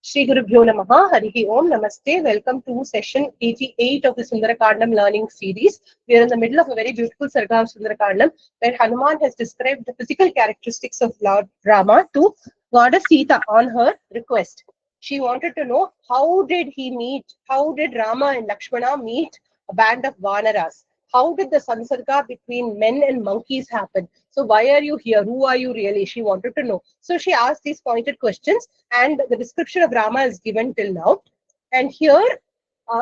Shri Gurubhyo Namaha, Harihi Om, Namaste. Welcome to session 88 of the Sundarakandam learning series. We are in the middle of a very beautiful Sarga of Sundarakandam, where Hanuman has described the physical characteristics of Lord Rama to Goddess Sita on her request. She wanted to know how did Rama and Lakshmana meet a band of Vanaras? How did the Sansarga between men and monkeys happen? So why are you here? Who are you really? She wanted to know. So she asked these pointed questions, and the description of Rama is given till now. And here,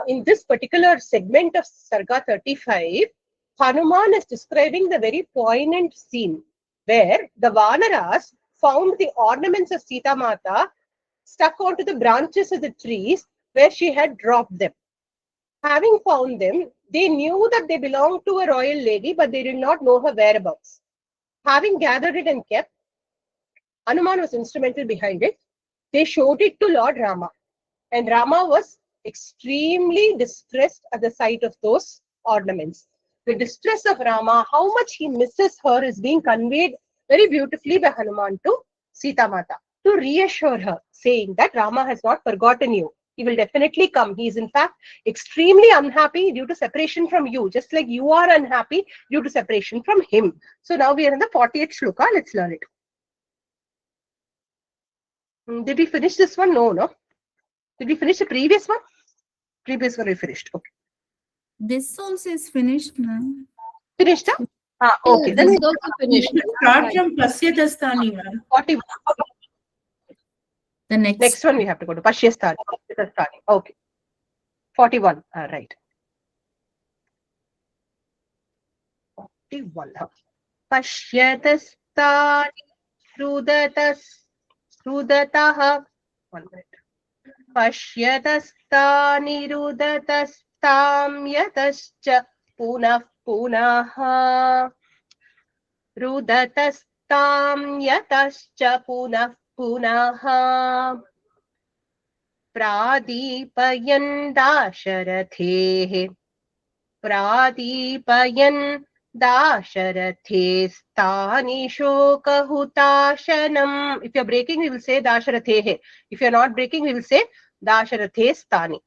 in this particular segment of Sarga 35, Hanuman is describing the very poignant scene where the Vanaras found the ornaments of Sita Mata stuck onto the branches of the trees where she had dropped them. Having found them, they knew that they belonged to a royal lady, but they did not know her whereabouts. Having gathered it and kept, Hanuman was instrumental behind it. They showed it to Lord Rama, and Rama was extremely distressed at the sight of those ornaments. The distress of Rama, how much he misses her, is being conveyed very beautifully by Hanuman to Sita Mata to reassure her, saying that Rama has not forgotten you. He will definitely come. He is in fact extremely unhappy due to separation from you, just like you are unhappy due to separation from him. So now we are in the 40th shloka. Let's learn it. Did we finish this one? No. Did we finish the previous one? Previous one we finished. Okay. This also is finished now. Finished? Okay. Then this also finished. Start from Pashyadastani, ma'am. 41. The Next one we have to go to Pashyastani. Okay. 41. Right. 41. Pashyatastani rudataha. 1 minute. Pashyatastani rudatastam yatascha punah punaha. Rudatastam yatascha punah punaha. Pradipayan dasharathe stani shokahutashanam. If you are breaking, we will say dasharathe. If you are not breaking, we will say dasharathe stani.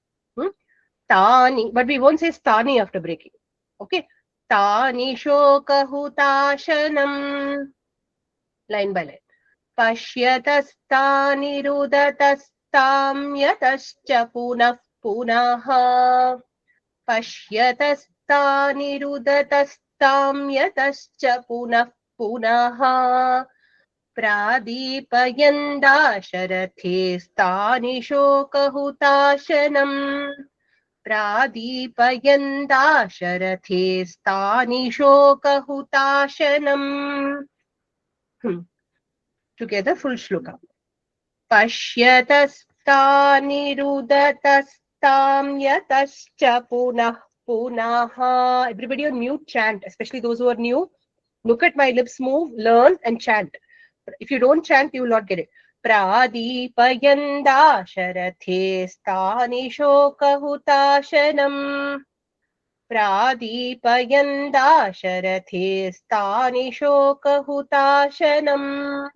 Tani, but we won't say stani after breaking. Okay. Tani shokahutashanam. Line by line. Pashyatastani rudatastam yatascha punah punaha. Pashyatastani rudatastam yatascha punah punaha. Pradipayan dasharathe stani shokahutashanam. Pradipayan dasharathe stani shokahutashanam. Together, full shloka. Pashyatastani rudatastam yatascha punah punaha. Everybody on mute, chant, especially those who are new. Look at my lips move, learn and chant. If you don't chant, you will not get it. Pradipayan dasharathe stani shokahutashanam. Pradipayan dasharathe stani shokahutashanam.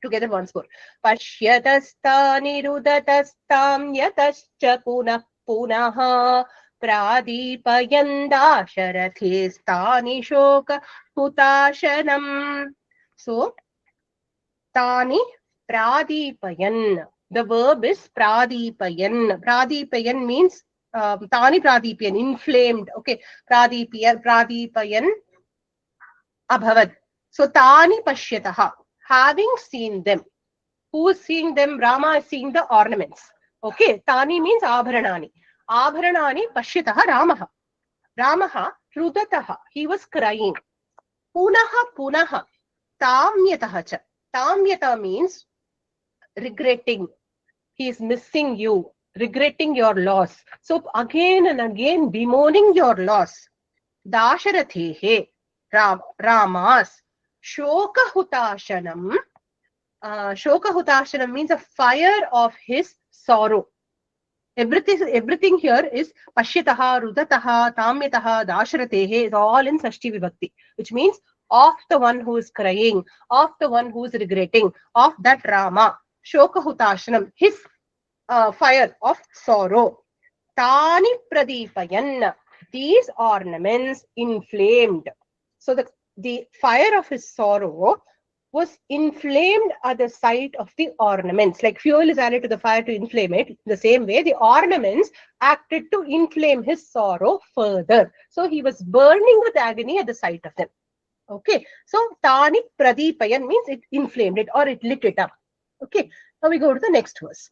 Together once more. Pashyatastani rudatastam yatascha punah punaha. Pradipayan dasharathe stani shokahutashanam. So, tani pradipayan. The verb is pradipayan. Pradipayan means tani pradipayan, inflamed. Okay. Pradipayan abhavad. So, tani pashyataha. Having seen them. Who is seeing them? Rama is seeing the ornaments. Okay. Tani means abharanani. Abharanani pashyataha Ramaha. Ramaha rudataha. He was crying. Punaha. Tamyataha cha. Tamyata means regretting. He is missing you. Regretting your loss. So again and again bemoaning your loss. Dasharathehe. Ramas. Shokahutashanam. Shokahutashanam means a fire of his sorrow. Everything here is pashyataha, rudataha, tamyataha, dasharatehe is all in Sashti Vibhakti, which means of the one who is crying, of the one who is regretting, of that Rama. Shokahutashanam, his fire of sorrow. Tani pradipayan. These ornaments inflamed. So the fire of his sorrow was inflamed at the sight of the ornaments. Like fuel is added to the fire to inflame it. In the same way, the ornaments acted to inflame his sorrow further. So he was burning with agony at the sight of them. Okay. So Tani Pradipayan means it inflamed it or it lit it up. Okay. Now we go to the next verse.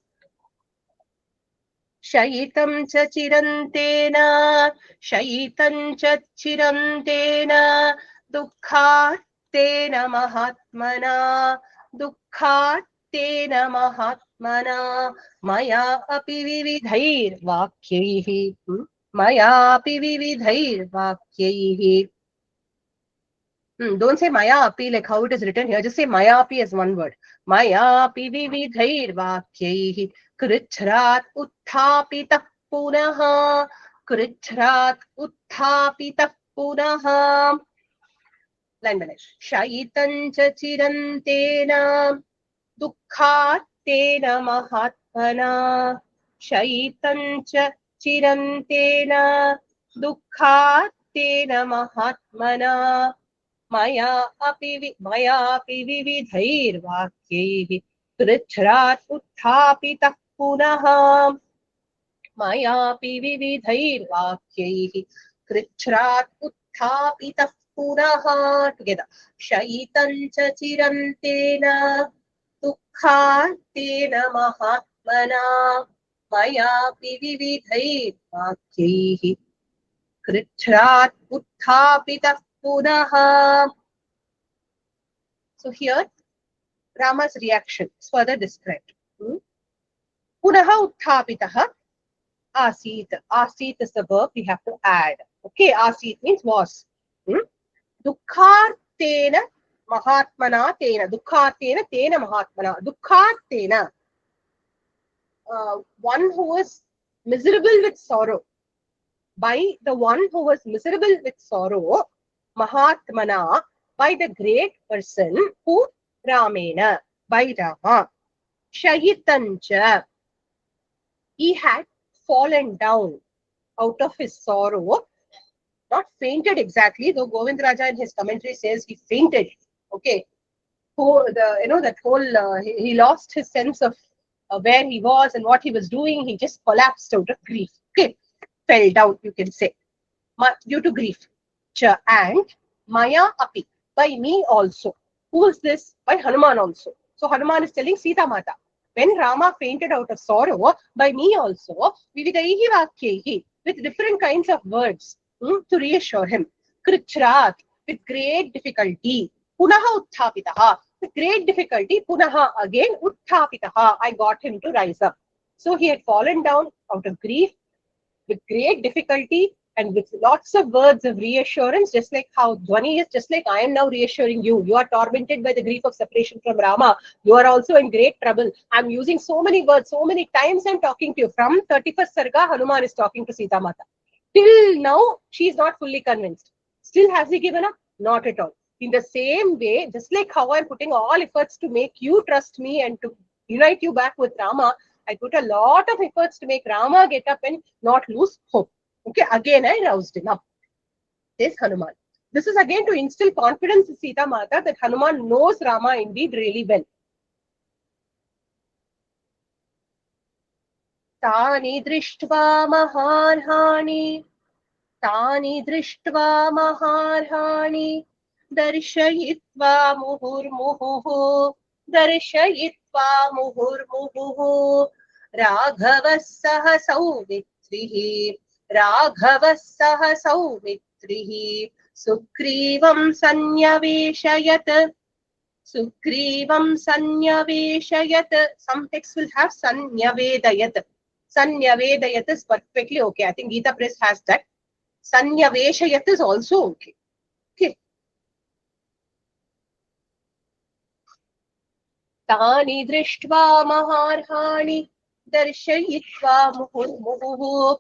Shayitam cha chirantena, shayitam cha chirantena, dukkhatena mahatmana, dukkhatena mahatmana, maya api vividhair vakyaihi, maya api vividhair vakyaihi. Don't say maya api like how it is written here. Just say maya api as one word. Maya api vividhair vakyaihi. Krithrat utthapitah punaha. Krithrat utthapitah punaha. Line by line. Shayitan cha chirantena. Dukkhatena mahatmana. Shayitan cha chirantena. Dukkhatena mahatmana. Maya api vividhair vakyaihi krithrat utthapitah punaha. Maya api vividhair vakyaihi krithrat utthapitah punaha. Together. Shayitan cha chirantena dukkhatena mahatmana. Maya api vividhair vakyaihi krithrat utthapitah punaha. So here Rama's reaction is further described. Punaha utthapitaha asit. Asit is the verb we have to add. Okay, asit means was. Dukkhartena mahatmana tena. Dukkhartena tena mahatmana. Dukkhartena. One who was miserable with sorrow. By the one who was miserable with sorrow, mahatmana, by the great person who Ramena, by Rama. Shayitancha, he had fallen down out of his sorrow, not fainted exactly, though Govind Raja in his commentary says he fainted. Okay, that whole he lost his sense of where he was and what he was doing. He just collapsed out of grief. Okay, fell down, you can say, due to grief. Cha, and Maya api, by me also. Who is this? By Hanuman also. So Hanuman is telling Sita Mata, when Rama fainted out of sorrow, by me also, vividaihi vakyaihi, with different kinds of words to reassure him. Krichrat, with great difficulty. Punaha utthapitaha, with great difficulty. Punaha, again, utthapitaha, I got him to rise up. So he had fallen down out of grief with great difficulty and with lots of words of reassurance, just like how Dhwani is, just like I am now reassuring you. You are tormented by the grief of separation from Rama. You are also in great trouble. I'm using so many words, so many times I'm talking to you. From 31st Sarga, Hanuman is talking to Sita Mata. Till now, she is not fully convinced. Still, has he given up? Not at all. In the same way, just like how I'm putting all efforts to make you trust me and to unite you back with Rama, I put a lot of efforts to make Rama get up and not lose hope. Okay, again I roused him up. This Hanuman. This is again to instill confidence in Sita Mata that Hanuman knows Rama indeed really well. Tani drishtva maharhani, Tani drishtva maharhani, Darshayitva muhurmuhu, Darshayitva muhurmuhu, Raghavas saumitrihi, Raghavas saumitrihi, Sugrivam sanyaveshayat, Sugrivam sanyaveshayat. Some texts will have sanyavedayat. Sanyavedayat is perfectly okay. I think Gita Press has that. Sanyaveshayat is also okay. Okay. Tani drishtva maharhani, darshayitva muhurmuhu.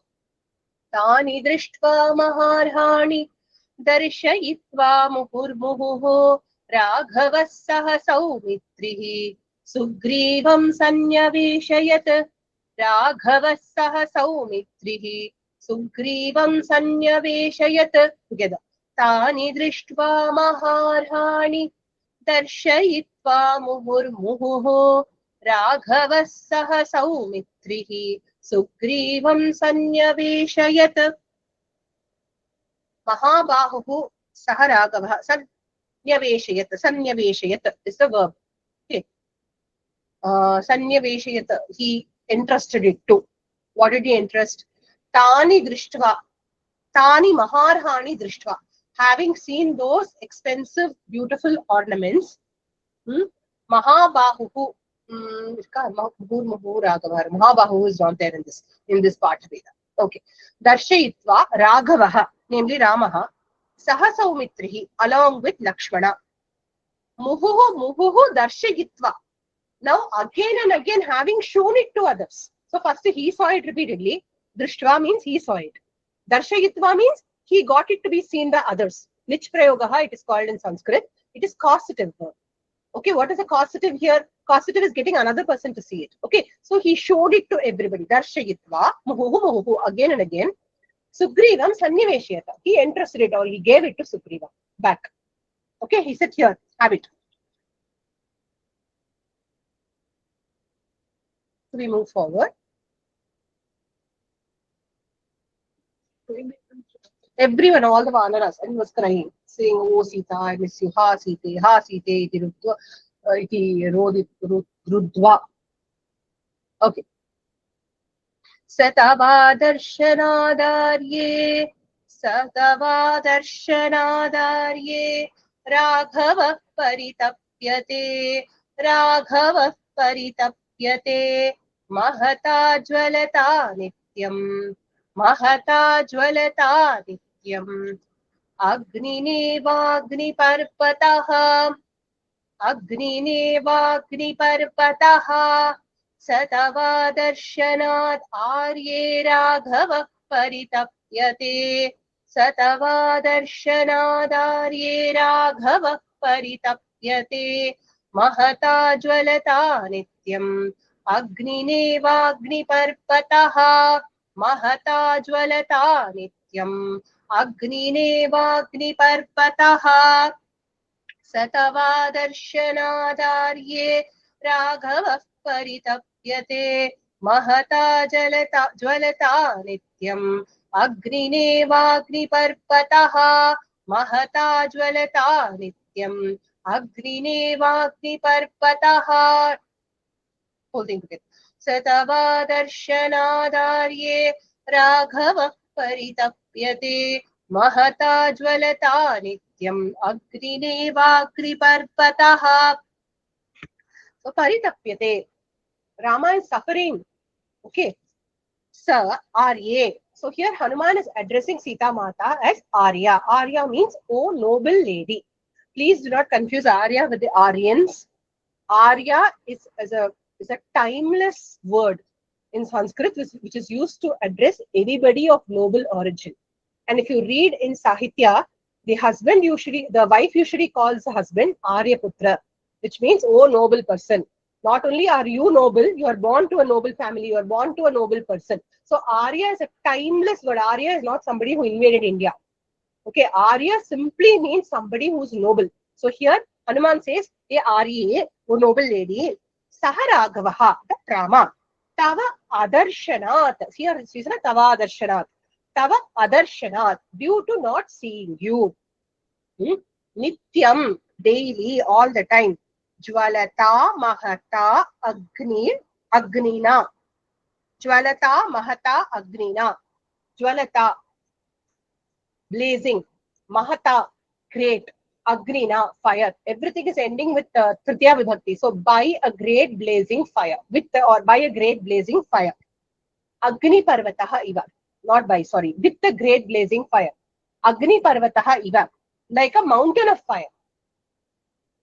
Tani drishtva maharhani, darshayitva muhurmuhu. Raghavas saumitrihi, Sugrivam sanyaveshayat. Raghavah saha saumitrihi Sugrivam sanyaveshayat. Together. Tani drishtva maharhani Darshayitva muhurmuhuh Raghavah saha saumitrihi Sugrivam sanyaveshayat. Mahabahuhu saha Raghavah Sanyaveshayat is the verb. Okay. Sanyaveshayat, he entrusted it to. What did he entrust? Tani drishtva. Tani maharhani drishtva. Having seen those expensive, beautiful ornaments, Mahabahuhu, Mahabahu is not there in this part of Veda. Okay. Darshayitva Raghavaha, namely Ramaha, Saha Saumitrihi, along with Lakshmana. Muhuhu Darshayitva. Now again and again having shown it to others. So first he saw it repeatedly. Drishtva means he saw it. Darshayitva means he got it to be seen by others. Nich prayogaha, it is called in Sanskrit. It is causative verb. Okay, what is a causative here? Causative is getting another person to see it. Okay, so he showed it to everybody. Darshayitva, muhuhu, again and again. Sugrivam sanniveshyata. He entrusted it or he gave it to Sugriva back. Okay, he said, here, have it. So we move forward. Everyone, all the Vanaras, and he was crying, saying, "Oh Sita, I miss you. Ha Sita, ha Sita, iti rudva." Okay. Satava darshanadarye, Raghava paritapyate, Raghava paritapyate, Mahata jvalata nityam. Mahata jvalata nityam. Agninevagniparpataha Satava darshanat arye Raghava paritapyate. Satava darshanat arye Raghava paritapyate. Mahata jvalata nityam. Agninevagniparpataha Mahata jvalata nityam. Agninevagniparpataha. Satava darshanadarye Raghava paritapyate. Mahata jvalata nityam. Agninevagniparpataha. Mahata jvalata nityam. Agninevagniparpataha. Whole thing together. Satava darshanadarye Raghava paritapyate. Mahata jvalata nityam. Agninevagniparpataha. So paritapyate. Rama is suffering. Okay. Sa Arya. So here Hanuman is addressing Sita Mata as Arya. Arya means, oh noble lady. Please do not confuse Arya with the Aryans. Arya is a timeless word in Sanskrit which is used to address anybody of noble origin. And if you read in Sahitya, the wife usually calls the husband Aryaputra, which means, oh noble person. Not only are you noble, you are born to a noble family, you are born to a noble person. So Arya is a timeless word. Arya is not somebody who invaded India. Okay, Arya simply means somebody who is noble. So here Hanuman says, hey Arya, oh noble lady, Saha Raghavaha, the Rama, Tava Adarshanat. Here it is Tava Adarshanat. Tava Adarshanat, due to not seeing you. Nityam, daily, all the time. Jvalata Mahata Agnina. Jvalata Mahata Agnina. Jvalata, blazing. Mahata, great. Agnina, fire. Everything is ending with Tritiya Vibhakti. So by a great blazing fire. By a great blazing fire. Agni Parvataha Iva. Not by, sorry. With the great blazing fire. Agni Parvataha Iva. Like a mountain of fire.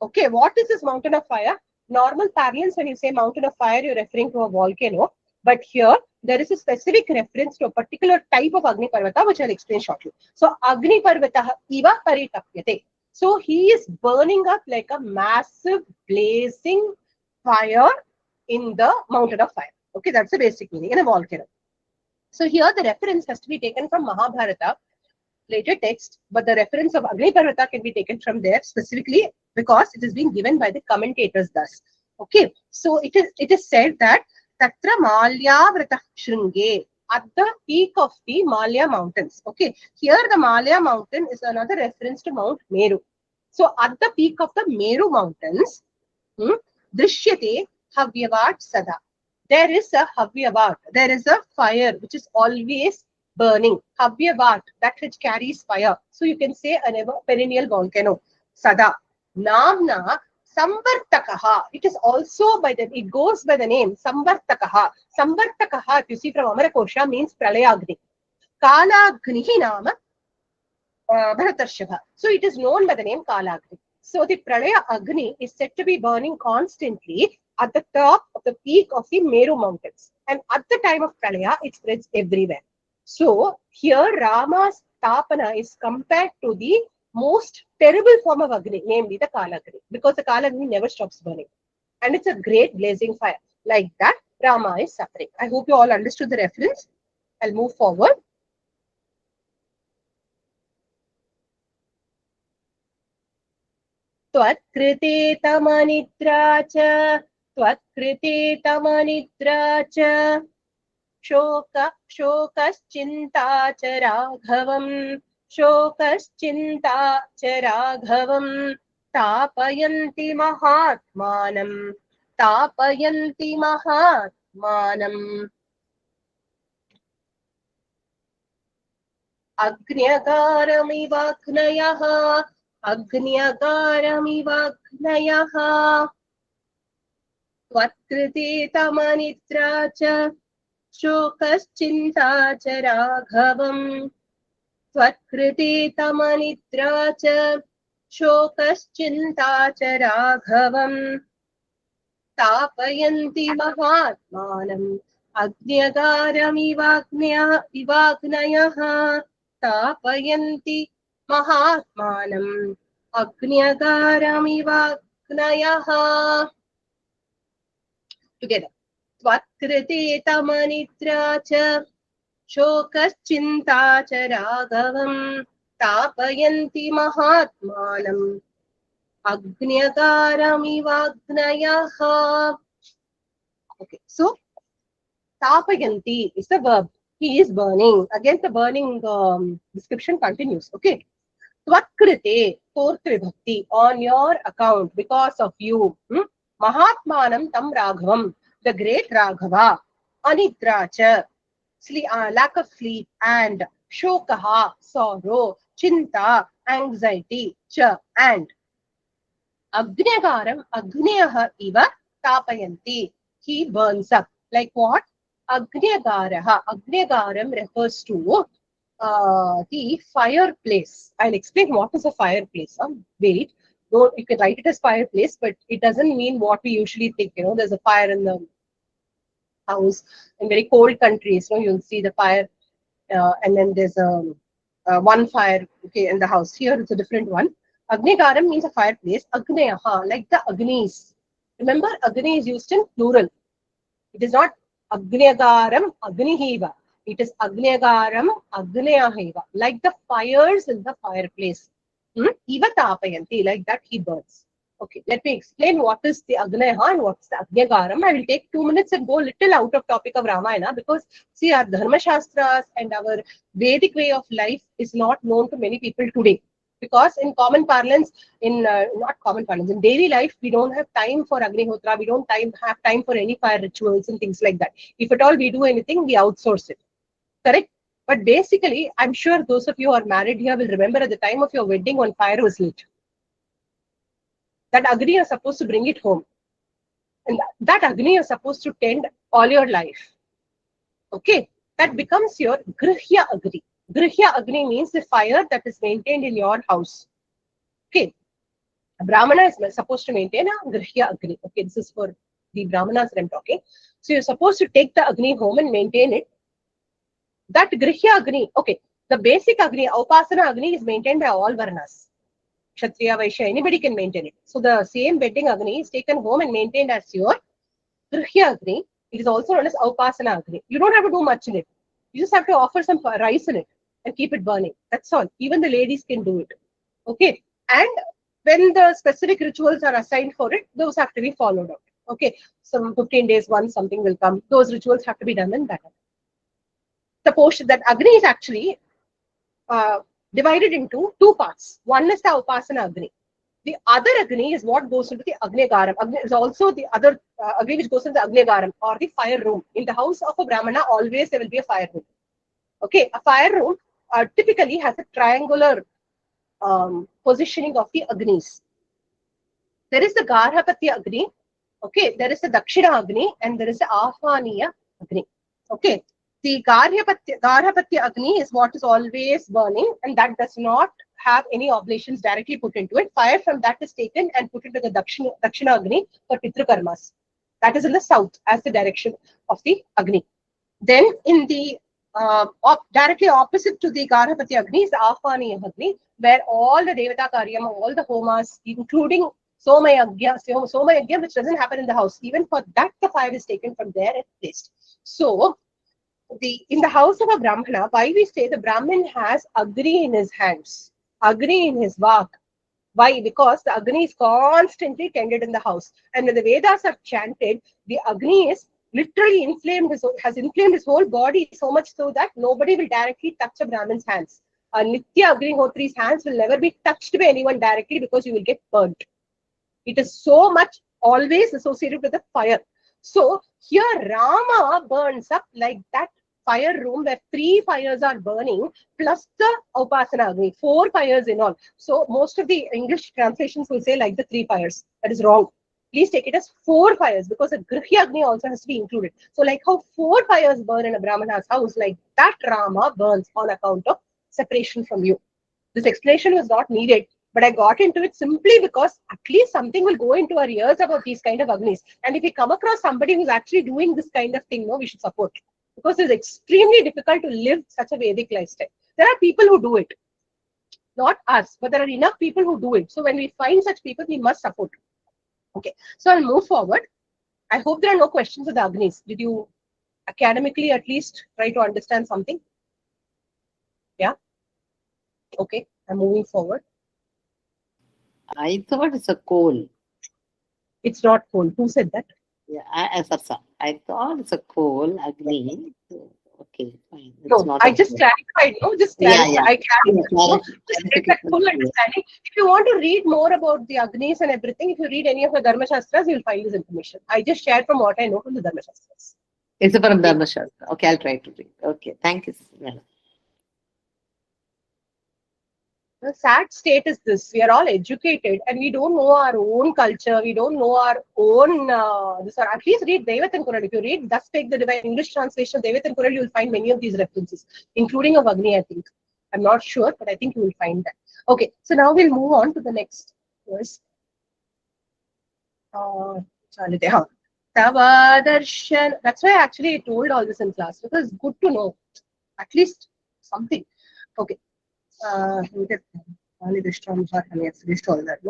Okay, what is this mountain of fire? Normal parlance, when you say mountain of fire, you're referring to a volcano. But here, there is a specific reference to a particular type of Agni Parvata, which I'll explain shortly. So, Agni Parvata Iva Paritapyate. So, he is burning up like a massive blazing fire in the mountain of fire. Okay, that's the basic meaning in a volcano. So here the reference has to be taken from Mahabharata, later text, but the reference of Agni Parvata can be taken from there specifically because it is being given by the commentators thus. Okay, so it is said that Tatra Malya Vrata Shringe, at the peak of the Malya mountains. Okay, here the Malya mountain is another reference to Mount Meru. So at the peak of the Meru mountains, Drishyate Havyavat Sada. There is a Havyavat, there is a fire which is always burning. Havyavat, that which carries fire. So you can say an ever perennial volcano. Sada. Namna Samvartakaha. It is also by the, it goes by the name Samvartakaha. Samvartakaha, if you see from Amarakosha, means Pralayagni. Kalagnihi Nama Bharatarshabha. So it is known by the name Kalagni. So the Pralaya Agni is said to be burning constantly at the top of the peak of the Meru mountains. And at the time of Pralaya, it spreads everywhere. So here Rama's Tapana is compared to the most terrible form of Agni, namely the Kalagni, because the Kalagni never stops burning. And it's a great blazing fire. Like that, Rama is suffering. I hope you all understood the reference. I'll move forward. त्वत्कृते तमनिद्रा च शोकश्चिन्ता च राघवम् तापयन्ति महात्मानम् अग्न्यगारमिवाग्नयः त्वत्कृते तमनिद्रा च शोकश्चिन्ता च राघवम् त्वत्कृते तमनिद्रा च शोकश्चिन्ता च राघवम् तापयन्ति महात्मानम् अग्न्यगारमिवाग्नयः तापयन्ति महात्मानम् अग्न्यगारमिवाग्नयः. Together. त्वत्कृते तमनिद्रा च शोकश्चिन्ता च राघवम् तापयन्ति महात्मानम् अग्न्यगारमिवाग्नयः. Okay, so tapayanti is the verb. He is burning. Again, the burning description continues. Okay. Tvatkrite, fourth vibhakti, on your account, because of you. Mahatmanam tam Raghavam, the great Raghava. Anidracha, lack of sleep, and shokaha, sorrow, chinta, anxiety, cha, and Agnyagaram, Agneyaha iva tapayanti. He burns up. Like what? Agnyagaraha. Agnyagaram refers to the fireplace. I'll explain what is a fireplace. Wait, no, you can write it as fireplace, but it doesn't mean what we usually think. You know, there's a fire in the house. In very cold countries, you know, you'll see the fire, and then there's one fire, okay, in the house. Here it's a different one. Agnigaram means a fireplace. Agneyaha, like the Agnis. Remember, Agni is used in plural. It is not Agnyagaram, Agnihiva. It is Agnyagaram, Agneyahiva. Like the fires in the fireplace. Eva tapayanti, like that he burns. Okay, let me explain what is the Agneyaha and what is the Agnyagaram. I will take 2 minutes and go a little out of topic of Ramayana, because see, our Dharma Shastras and our Vedic way of life is not known to many people today. Because in common parlance, not common parlance, in daily life, we don't have time for Agnihotra, we don't have time for any fire rituals and things like that. If at all we do anything, we outsource it. Correct? But basically, I'm sure those of you who are married here will remember at the time of your wedding when fire was lit. That Agni you're supposed to bring it home. And that Agni you're supposed to tend all your life. Okay? That becomes your Grihya Agni. Grihya Agni means the fire that is maintained in your house. Okay. A Brahmana is supposed to maintain a Grihya Agni. Okay, this is for the Brahmanas that I'm talking. So you're supposed to take the Agni home and maintain it. That Grihya Agni, okay, the basic Agni, Upasana Agni is maintained by all Varnas. Kshatriya, Vaishya, anybody can maintain it. So the same wedding Agni is taken home and maintained as your Grihya Agni. It is also known as Upasana Agni. You don't have to do much in it. You just have to offer some rice in it and keep it burning. That's all. Even the ladies can do it. Okay. And when the specific rituals are assigned for it, those have to be followed out. Okay. Some 15 days once something will come. Those rituals have to be done in that. The portion that Agni is actually divided into two parts. One is the Upasana Agni. The other Agni is what goes into the Agnigaram. Agni is also the other Agni which goes into the Agnigaram or the fire room. In the house of a Brahmana, always there will be a fire room. Okay, a fire room typically has a triangular positioning of the Agnis. There is the Garhapatya Agni, okay, there is the Dakshina Agni, and there is the Ahvaniya Agni. Okay, the Garhapatya Agni is what is always burning, and that does not have any oblations directly put into it. Fire from that is taken and put into the Dakshina Agni for Pitru Karmas. That is in the south as the direction of the Agni. Then in the directly opposite to the Garhapatya Agni is the Ahvaniya Agni, where all the Devata Karyam, all the homas, including Somayagya, which doesn't happen in the house. Even for that, the fire is taken from there and placed. So, in the house of a Brahmana, why we say the Brahmin has Agni in his hands, Agni in his vak. Why? Because the Agni is constantly tended in the house. And when the Vedas are chanted, the Agni is literally has inflamed his whole body so much so that nobody will directly touch a Brahmin's hands. A Nitya Agnihotri's hands will never be touched by anyone directly because you will get burnt. It is so much always associated with the fire. So here Rama burns up like that fire room where 3 fires are burning plus the Upasana Agni, 4 fires in all. So most of the English translations will say like the 3 fires. That is wrong. Please take it as 4 fires because a Grihya Agni also has to be included. So like how 4 fires burn in a Brahmana's house, like that Rama burns on account of separation from you. This explanation was not needed, but I got into it simply because at least something will go into our ears about these kind of Agnis. And if we come across somebody who's actually doing this kind of thing, no, we should support. Because it's extremely difficult to live such a Vedic lifestyle. There are people who do it. Not us, but there are enough people who do it. So when we find such people, we must support. Okay, so I'll move forward. I hope there are no questions of the Agnis. Did you academically at least try to understand something? Yeah? Okay, I'm moving forward. I thought it's a coal. It's not coal. Who said that? Yeah, I thought it's a coal, Agni. Okay, fine. It's No, not I a just coal. clarified. No, just clarified. Yeah. I clarified. No, just get that Clarification. full understanding. If you want to read more about the Agnis and everything, if you read any of the Dharma Shastras, you'll find this information. I just shared from what I know from the Dharma Shastras. It's from Dharma Shastra. Okay, I'll try to read. Okay, thank you. Madam. The sad state is this: we are all educated and we don't know our own culture. We don't know our own. This or at least read Devatan Kural. If you read Thus Spake the Divine English translation of Devatan Kural, you will find many of these references, including of Agni. I think I'm not sure, but I think you will find that. Okay, so now we'll move on to the next verse. Tavadarshan. That's why actually I told all this in class because it's good to know at least something. Okay. No,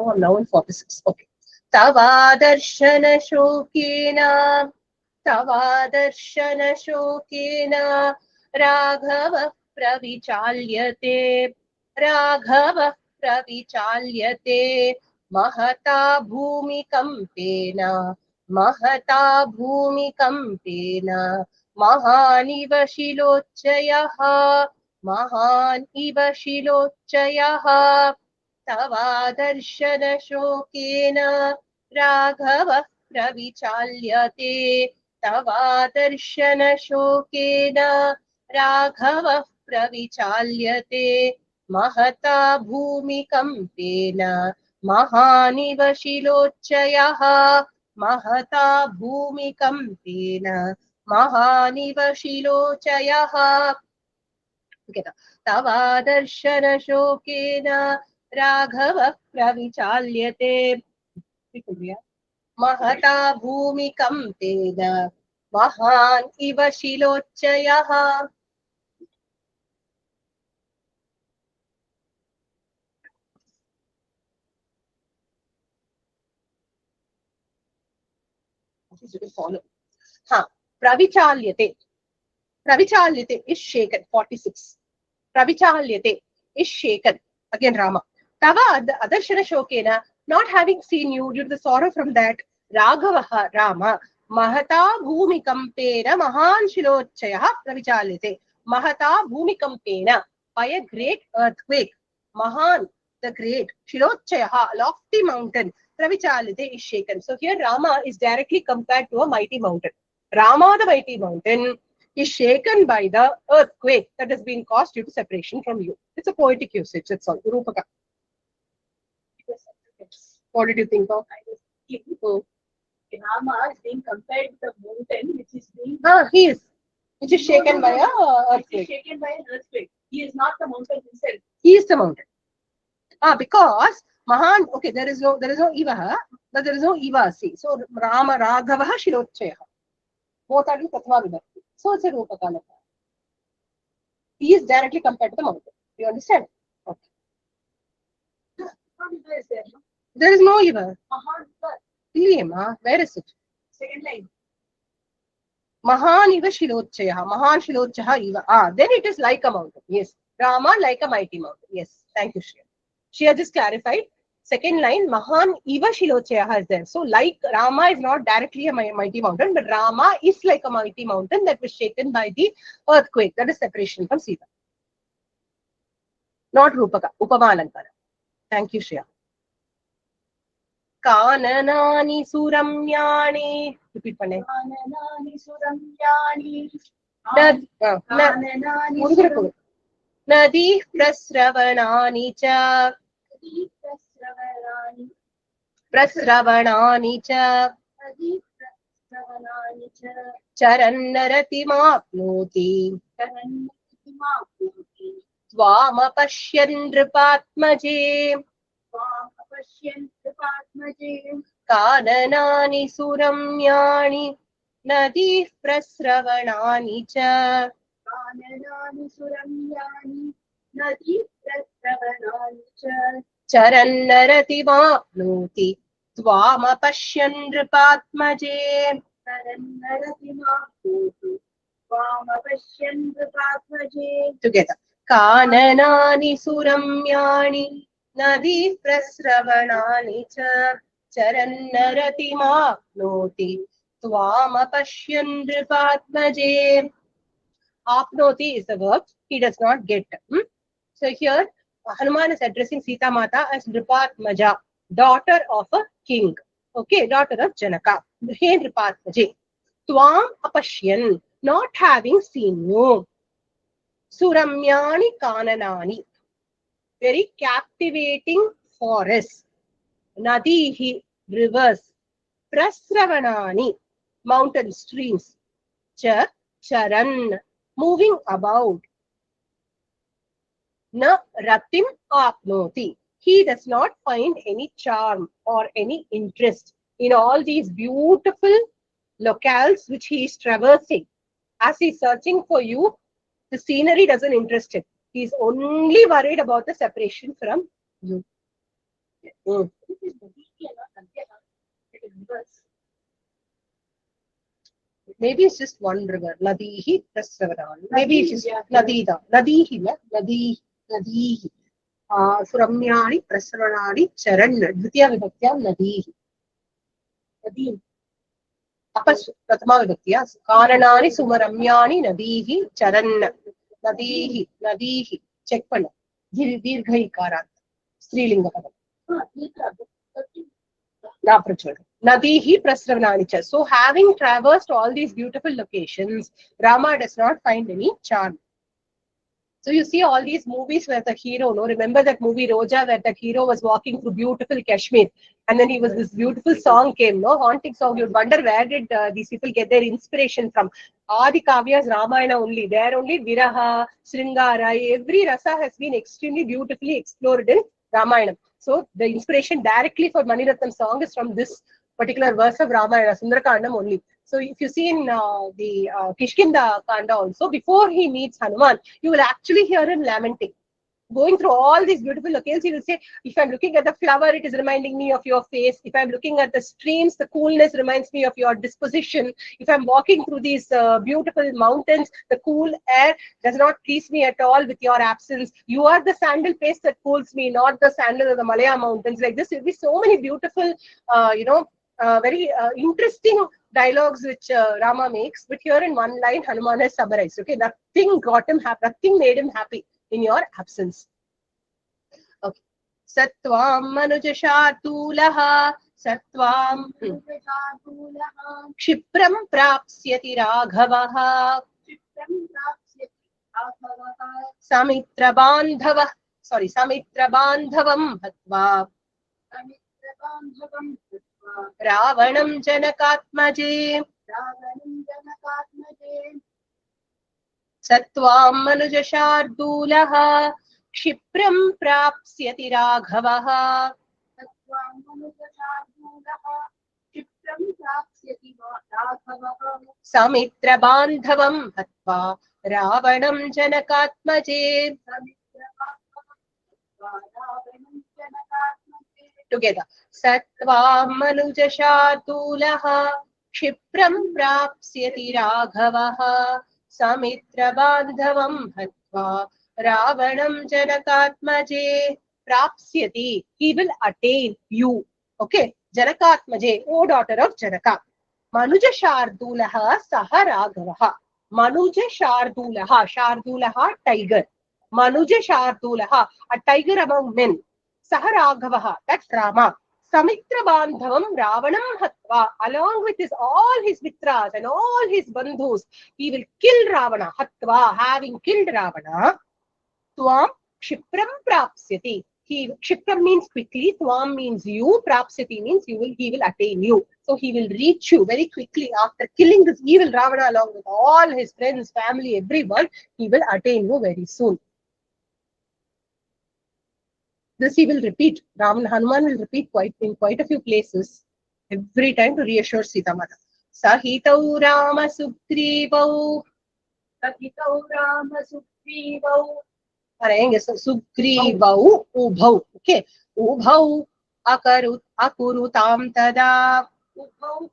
I'm now in 46. Okay. Tavadarshana shokena Raghava pravichalyate mahata bhumikampena mahaniva shilochayah महान इव शिलोच्चयः तवादर्शन शोकेन राघवः प्रविचाल्यते तवादर्शन शोकेन राघवः प्रविचाल्यते महता भूमिकम्पेन महानिव शिलोच्चयः महता भूमिकम्पेन महानिव शिलोचयः तवादर्शन शोकेन राघवः प्रविचाल्यते महता भूमिकम्पेन महान् इव शिलोच्चयः हाँ Pravichalyate. Pravichalyate is shaken. 46. Pravichalyate is shaken. Again, Rama. Tava adarshana shokena, not having seen you due to the sorrow from that, Raghavaha Rama, Mahata Bhumikampena Mahan Shilochaya Pravichalyate. Mahata Bhumikampena, by a great earthquake. Mahan, the great, Shilochaya, lofty mountain, Pravichalyate is shaken. So here Rama is directly compared to a mighty mountain. Rama, the mighty mountain, is shaken by the earthquake that has been caused due to separation from you. It's a poetic usage, that's all. Rupaka. What did you think of? Rama is being compared to the mountain, which is being Which is shaken by a earthquake. shaken by an earthquake. He is not the mountain himself. He is the mountain. Because Mahan, okay, there is no Ivaha, but there is no Ivasi. So Rama Raghavaha Shilochaya. Both are in Prathama Vibhakti. So it's a Rupaka. He is directly compared to the mountain. You understand? Okay. There is no Iva. Where is it? Second line. Mahan Iva Shilochaya. Mahan Shilochaya Iva. Then it is like a mountain. Yes. Rama like a mighty mountain. Yes. Thank you, Shreya. Shreya just clarified. Second line, Mahan Iva Shilochaya is there. So, like Rama is not directly a mighty mountain, but Rama is like a mighty mountain that was shaken by the earthquake. That is separation from Sita. Not Rupaka. Upamalankara. Thank you, Shreya. Kananani Suramyani. Repeat panne. Kananani Suramyani. Nadi Prasravanani cha. Prasravanani cha. Charannarati mapnoti. Tvama Pashyan Nripatmaje. Kananani Suramyani. Nadi Prasravanani cha. Kananani Suramyani. Nadi Prasravanani cha. Charannarati mapnoti. Tvama Pashyan Nripatmaje. Charannarati mapnoti. Tvama Pashyan Nripatmaje. Together. Kananani Suramyani. Nadi Prasravanani cha. Charannarati mapnoti. Tvama Pashyan Nripatmaje. Apnoti is the verb. He does not get. So here, Hanuman is addressing Sita Mata as Nripatmaja, daughter of a king. Okay, daughter of Janaka. Hey Nripatmaje. Tvam apashyan, not having seen you. Suramyani Kananani. Very captivating forests. Nadihi, rivers. Prasravanani, mountain streams. Charan, moving about. Na ratim apnoti. He does not find any charm or any interest in all these beautiful locales which he is traversing. As he is searching for you, the scenery doesn't interest him. He is only worried about the separation from you. Maybe it's just one river. Nadihi Prasravanani. Maybe it's just Nadida. Nadihi. Nadihi. Suramyani Prasravanani Charan. Vidya Parampara Nadihi. Nadihi. Apas Prathama Vibhakti. Karanani Sumaramyani Nadihi Charan. Nadihi. Check panna. Dirghai Karat. Strilinga padam. Nadihi Prasravanani. So having traversed all these beautiful locations, Rama does not find any charm. So you see all these movies where the hero, remember that movie Roja where the hero was walking through beautiful Kashmir and then this beautiful song came, haunting song. You'd wonder where did these people get their inspiration from. Adi Kavya's Ramayana only. There only Viraha, Sringara, every rasa has been extremely beautifully explored in Ramayana. So the inspiration directly for Maniratnam song is from this particular verse of Ramayana, Sundarakandam only. So if you see in the Kishkinda Kanda also, before he meets Hanuman, you will actually hear him lamenting. going through all these beautiful locales, he will say, if I'm looking at the flower, it is reminding me of your face. If I'm looking at the streams, the coolness reminds me of your disposition. If I'm walking through these beautiful mountains, the cool air does not please me at all with your absence. You are the sandal paste that cools me, not the sandal of the Malaya mountains. Like this, there will be so many beautiful, very interesting dialogues which Rama makes. But here in one line, Hanuman has summarized. Okay, nothing got him happy, nothing made him happy in your absence. Okay. Satvam manujashatulaha satvam kshipram prapsyati raghavaha samitra bandhavam hatva Ravanam janakatmaje Satvam manujashardulaha Kshipram prapsyati raghavaha Samitra bandhavam hatva Ravanam janakatmaje. Together. Satvam manujashardulaha Kshipram prapsyati raghavaha Samitra bandhavam hatva Ravanam janakatmaje. Prapsyati, he will attain you. Okay, Janakatmaje, O daughter of Janaka. Manuja Shardulaha Saha Raghavaha. Manuja Shardulaha, Shardulaha, tiger. Manuja Shardulaha, a tiger among men. Saha Raghavaha, that's Rama. Samitra Bandhavam Ravanam Hatva, along with all his mitras and all his bandhus, he will kill Ravana. Hatva, having killed Ravana. Tvam Kshipram Prapsyati. Kshipram means quickly, Tvam means you, Prapsyati means he will attain you. So he will reach you very quickly after killing this evil Ravana along with all his friends, family, everyone. He will attain you very soon. This he will repeat. Hanuman will repeat in quite a few places every time to reassure Sita Mata. Sahitau Rama Sugrivau. Sahitau Rama Sugrivau. Sugrivau Ubhau. Okay. Ubhau akurutam tada. Ubhau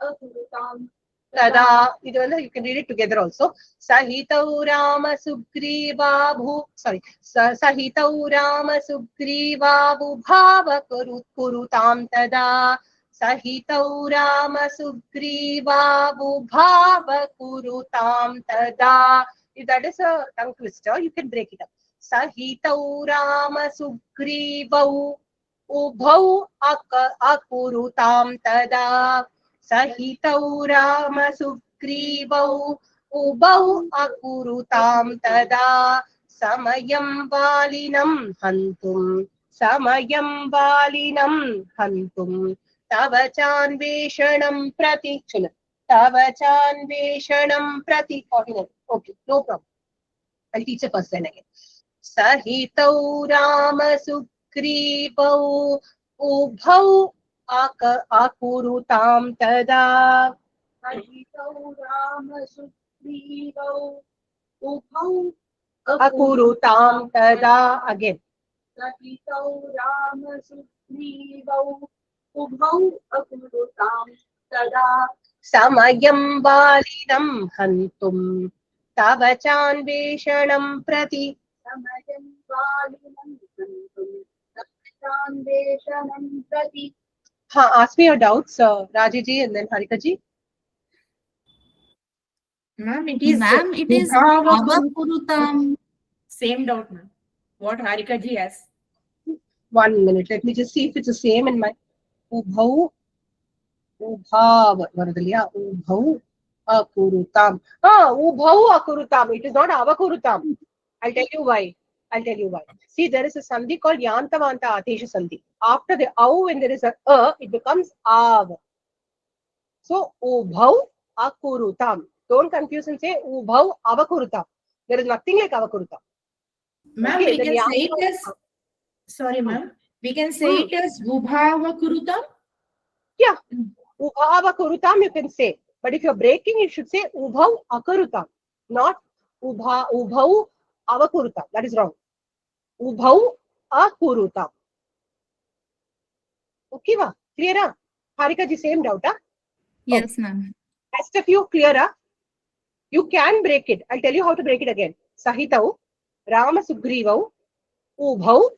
akurutam tada. You can read it together also. Sahitau Rama Sugriva Sahitau Rama Sugriva Bhava kurutam tada. Sahitau Rama Sugriva Bhava kurutam tada. If that is a tongue twister, you can break it up. Sahitau Rama Sugrivau Ubhau akurutam tada. Sahitau Rama Sugrivau Ubhau akurutam tada. Samayam valinam hantum. Samayam valinam hantum. Tavachan veshanam prati. Tavachan veshanam prati. Okay, no problem. I'll teach the first line again. Sahitau Rama Sugrivau Ubhau akurutam tada. Sahitau Rama Sugrivau Ubhau akurutam tada. Again. Sahitau Rama Sugrivau Ubhau akurutam tada. Samayam valinam hantum. Tavachan veshanam prati. Samayam valinam hantum. Tavachan veshanam prati. Ask me your doubts, Raji and then Harika ji. Ma'am, it is Avakurutam. Same doubt, ma'am. What Harika ji has. 1 minute. Let me just see if it's the same in my Ubhau. Ubhav Varadaliya. Ubhau akurutam. Ubhau akurutam. It is not avakurutam. I'll tell you why. See, there is a sandhi called Yantavanta Atesha Sandhi. After the au, when there is a it becomes av. So, ubhau akurutam. Don't confuse and say ubhau avakurutam. There is nothing like avakurutam. Ma'am, Okay, we can say it as, sorry ma'am, we can say it as ubhavakurutam. Yeah, ubhavakurutam you can say. But if you're breaking, you should say ubhau akarutam, not ubhau avakurutam. That is wrong. Ubhau akurutam. Okay, va? Clear? Harika ji, same doubt? Yes, ma'am. Rest of you clear? You can break it. I'll tell you how to break it again. Sahitau, Rama Sugrivau, Ubhau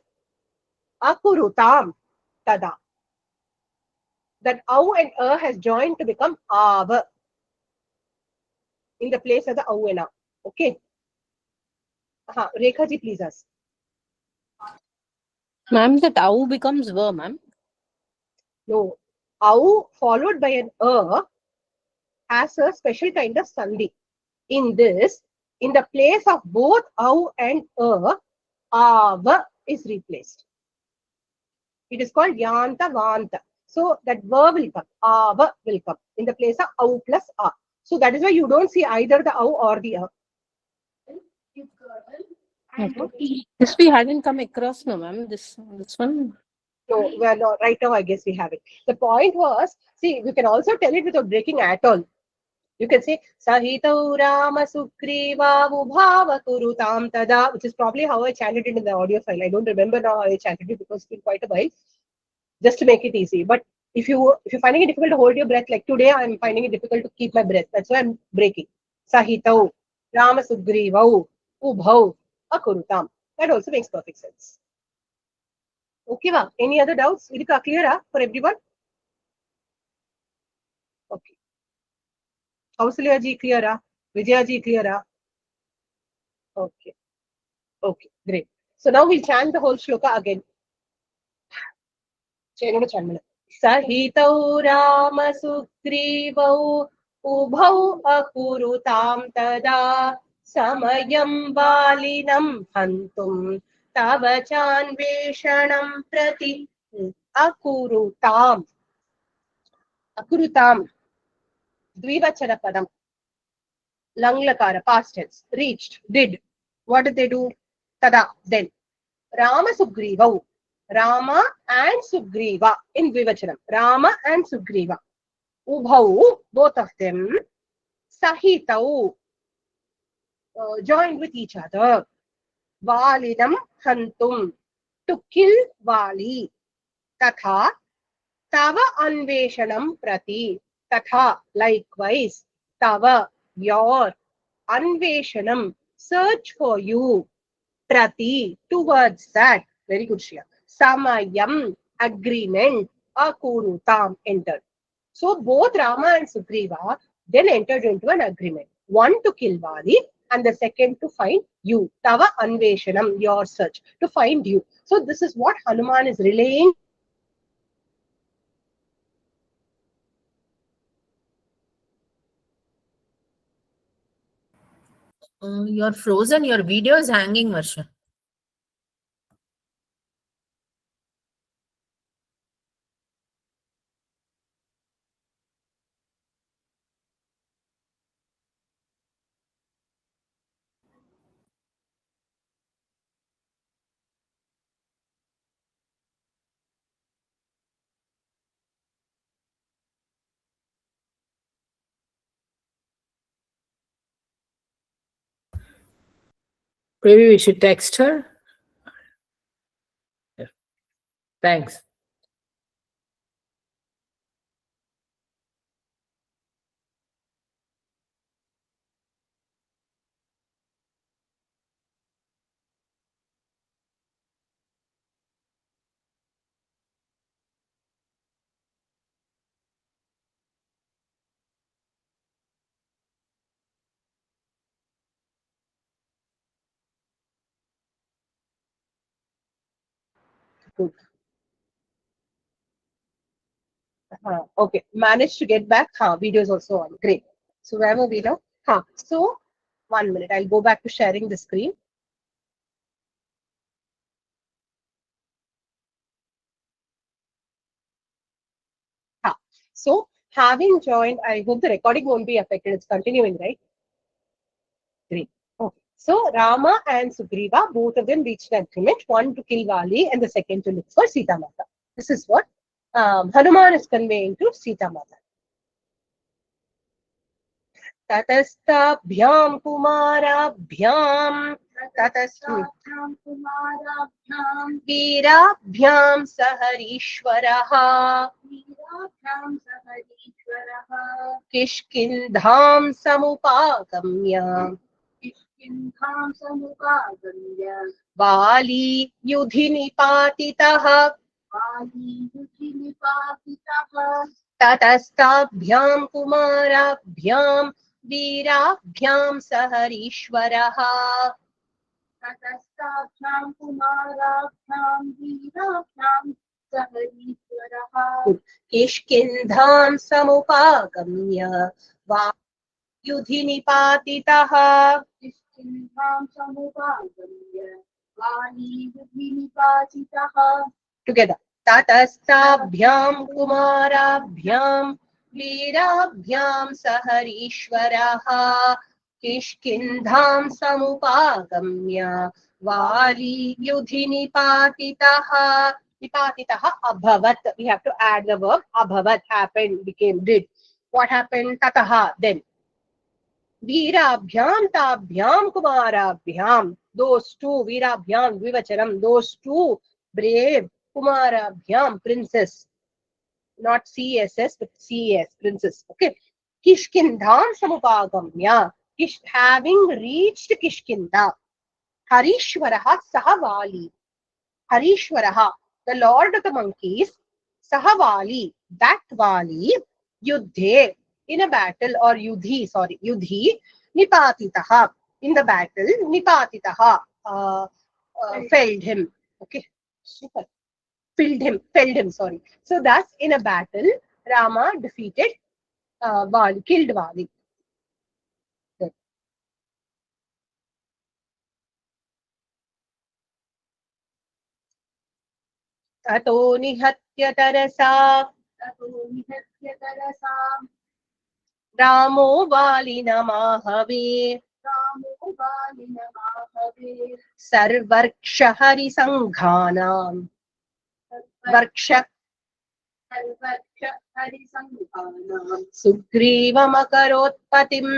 akurutam tada. That au and has joined to become av in the place of the au and a. Okay. Rekha ji, please ask. Ma'am, that au becomes va, ma'am. No. Au followed by an has a special kind of sandhi. In this, in the place of both au and av is replaced. It is called yanta vanta. So that verb will come, av will come in the place of au plus a. So that is why you don't see either the au or the a. This we hadn't come across, no, ma'am. This one. No, well, no, right now I guess we have it. The point was, see, you can also tell it without breaking at all. You can say Sahitau Rama Sugriva Ubhava Kurutam Tada, which is probably how I chanted it in the audio file. I don't remember now how I chanted it because it's been quite a while. Just to make it easy. But if you're finding it difficult to hold your breath, like today I'm finding it difficult to keep my breath. That's why I'm breaking. Sahitau Rama Sugriva Ubhau Akurutam. That also makes perfect sense. Okay, va? Any other doubts? Is it clear for everyone? Okay. Kausalya ji clear? Vijaya ji clear? Okay. Okay, great. So now we'll chant the whole shloka again. Sahitau Rama Sugrivau Ubhau Akurutam Tada Samayam Valinam Hantum Tava Chanveshanam Prati Akurutam. Akurutam. Dvivachana Padam. Langlakara, past tense. Reached, did. What did they do? Tada, then. Rama Sugriva. Rama and Sugriva in Dvivachanam. Rama and Sugriva. Ubhau, both of them. Sahitau, joined with each other. Valinam Hantum, to kill Vali. Tatha, Tava Anveshanam Prati. Tatha, likewise. Tava, your. Anveshanam, search for you. Prati, towards that. Very good, Shriya. Samayam, agreement. Akurutam, entered. So both Rama and Sugriva then entered into an agreement. One to kill Vali and the second to find you. Tava Anveshanam, your search, to find you. So this is what Hanuman is relaying. You're frozen. Your video is hanging, Varsha. Maybe we should text her. Yeah. Thanks. Good. Okay, managed to get back. Video is also on. Great. So where were we now? So 1 minute. I'll go back to sharing the screen. So having joined, I hope the recording won't be affected. It's continuing, right? Great. Okay. So Rama and Sugriva, both of them reached an agreement, one to kill Vali and the second to look for Sita Mata. This is what Hanuman is conveying to Sita Mata. Tatastabhyam kumarabhyam ततस्ताभ्यां कुमाराभ्यां वीराभ्यां सहरीश्वरः वीराभ्यां सहरीश्वरः किष्किन्धां समुपागम्य किष्किन्धां समुपागम्य वाली युधि निपातितः वालीयुधिनिपातितः ततस्ताभ्यां कुमाराभ्यां वीराभ्यां सहरीश्वरः ततस्ताभ्यां कुमाराभ्यां वीराभ्यां सहरीश्वरः किष्किन्धां समुपागम्य वायुधि निपातितः किष्किन्धां समुपागम्य वालीयुधिनिपातितः together ततस्ताभ्यां कुमाराभ्यां वीराभ्यां सहरीश्वरः किष्किन्धां समुपागम्य वालीयुधि निपातितः निपातितः अभवत् we have to add the verb abhavat happened became did what happened tataha then वीराभ्यां ताभ्यां कुमाराभ्यां those two वीराभ्यां द्विवचनम those two brave कुमाराभ्यां princess not css but cs princess okay किष्किन्धां समुपागम्य Kish having reached Kishkindha हरीश्वरः सह वाली हरीश्वरः the lord of the monkeys सह वाली that wali युद्धे in a battle or yudhi nipatitah in the battle nipatitah felled him okay super felled him sorry so thus in a battle Rama defeated Vali killed Vali ततो निहत्य तरसा ततो निहत्य तरसा रामो वालिनमाहवे रामो वालिनमाहवे सर्वर्क्ष हरिसंघानां वर्क्ष सर्वक्ष हरिसंघानां सुग्रीवमकरोत्पतिम्